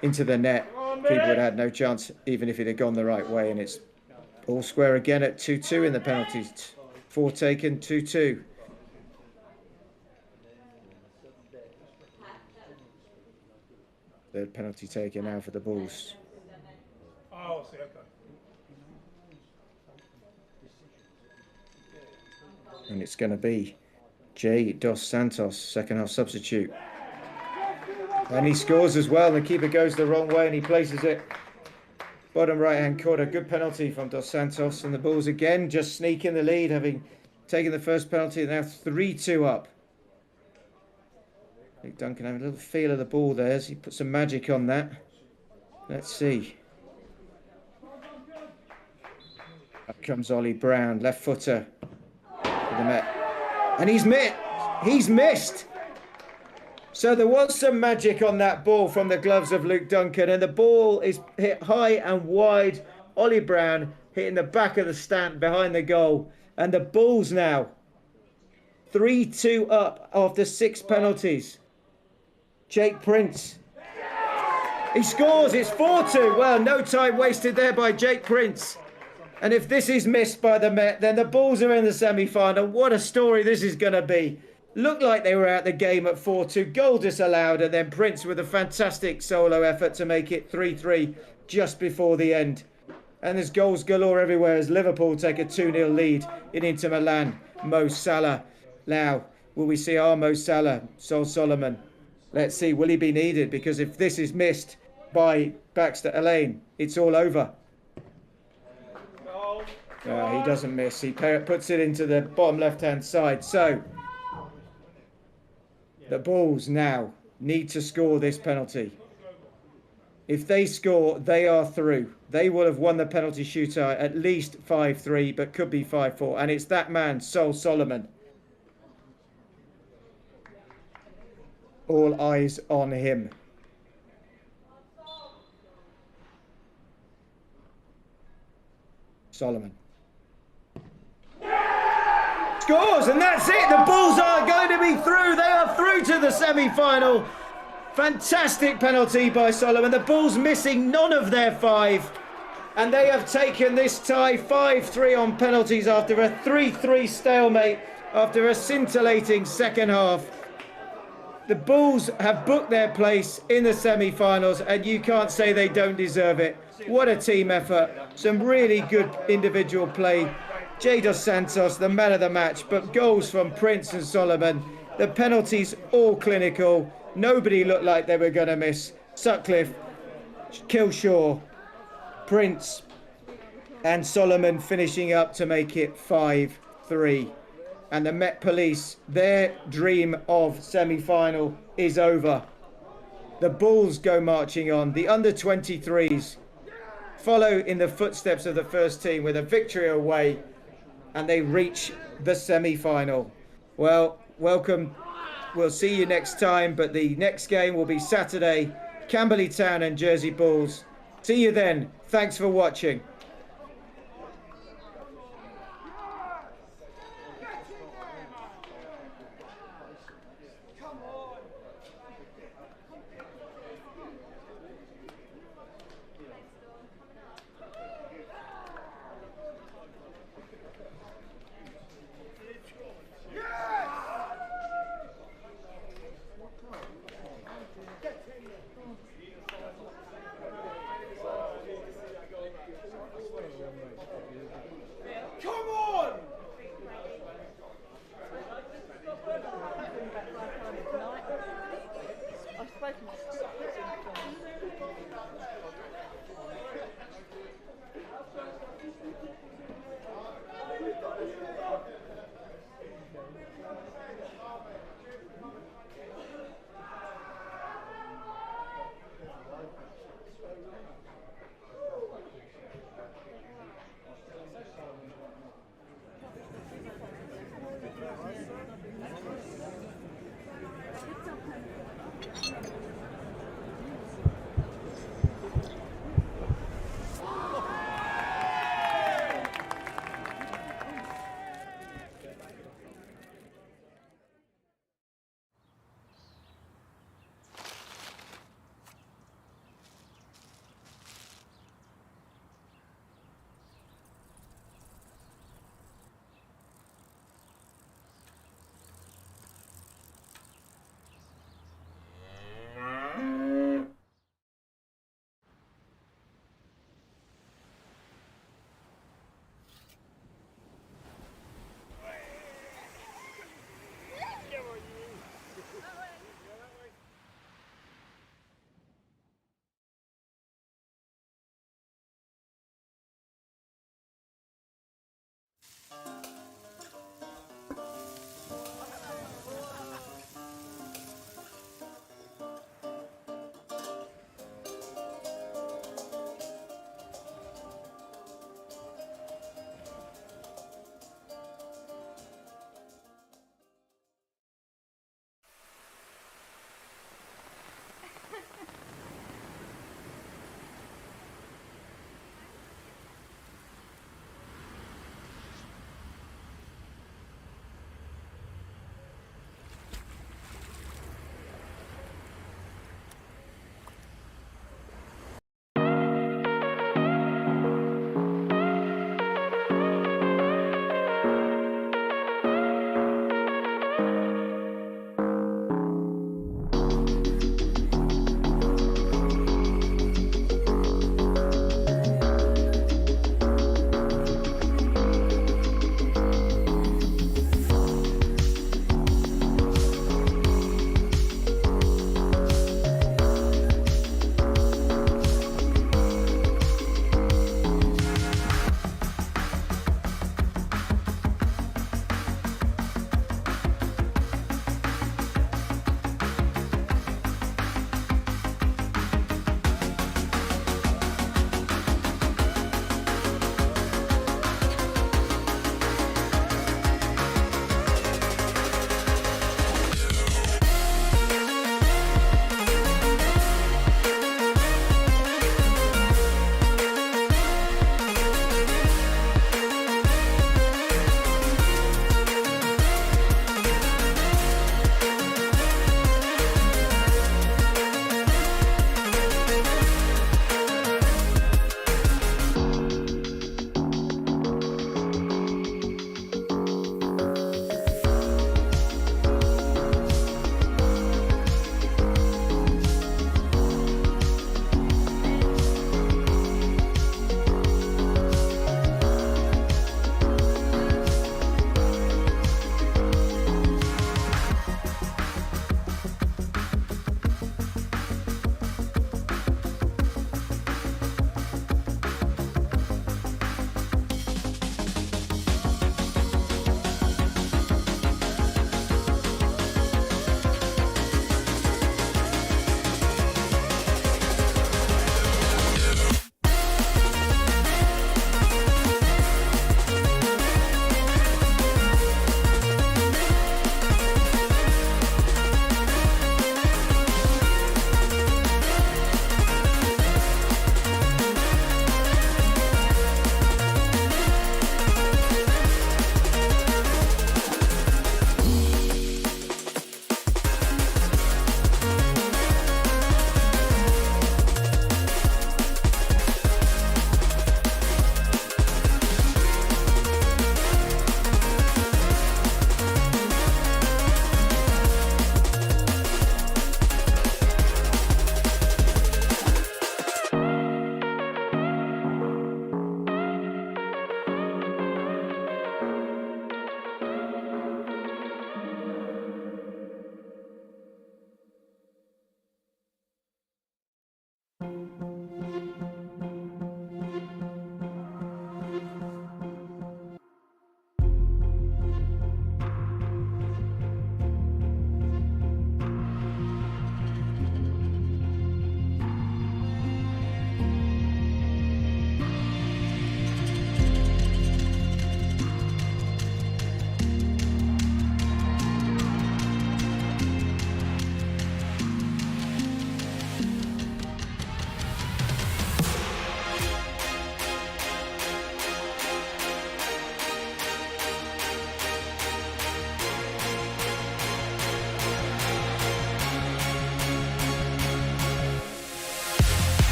into the net. Keeper would have had no chance even if it had gone the right way. And it's all square again at 2-2 in the penalties. 4 taken, 2-2. Third penalty taken now for the Bulls. Oh, I see, okay. And it's going to be Jay Dos Santos, second half substitute. And he scores as well. The keeper goes the wrong way and he places it bottom right hand corner. Good penalty from Dos Santos. And the Bulls again just sneak in the lead, having taken the first penalty. Now 3-2 up. Luke Duncan having a little feel of the ball there as he put some magic on that. Let's see. Up comes Ollie Brown, left footer for the Met. And he's missed. So there was some magic on that ball from the gloves of Luke Duncan, and the ball is hit high and wide. Ollie Brown hitting the back of the stand behind the goal. And the Bulls now 3-2 up after 6 penalties. Jake Prince. He scores, it's 4-2. Well, no time wasted there by Jake Prince. And if this is missed by the Met, then the Bulls are in the semi-final. What a story this is going to be. Looked like they were out the game at 4-2. Goal disallowed, and then Prince with a fantastic solo effort to make it 3-3 just before the end. And there's goals galore everywhere as Liverpool take a 2-0 lead in Inter Milan. Mo Salah. Now, will we see our Mo Salah, Sol Solomon? Let's see, will he be needed? Because if this is missed by Baxter Elaine, it's all over. He doesn't miss. He puts it into the bottom left-hand side. So, the Bulls now need to score this penalty. If they score, they are through. They will have won the penalty shootout at least 5-3, but could be 5-4. And it's that man, Sol Solomon. All eyes on him. Solomon. Scores, and that's it. The Bulls are going to be through. They are through to the semi-final. Fantastic penalty by Solomon. The Bulls missing none of their 5. And they have taken this tie 5-3 on penalties after a 3-3 stalemate, after a scintillating second half. The Bulls have booked their place in the semi-finals, and you can't say they don't deserve it. What a team effort. Some really good individual play. Jay Dos Santos, the man of the match, but goals from Prince and Solomon. The penalties all clinical. Nobody looked like they were going to miss. Sutcliffe, Kilshaw, Prince and Solomon finishing up to make it 5-3. And the Met Police, their dream of semi-final is over. The Bulls go marching on. The under-23s follow in the footsteps of the first team with a victory away, and they reach the semi-final. Well, welcome. We'll see you next time, but the next game will be Saturday, Camberley Town and Jersey Bulls. See you then. Thanks for watching.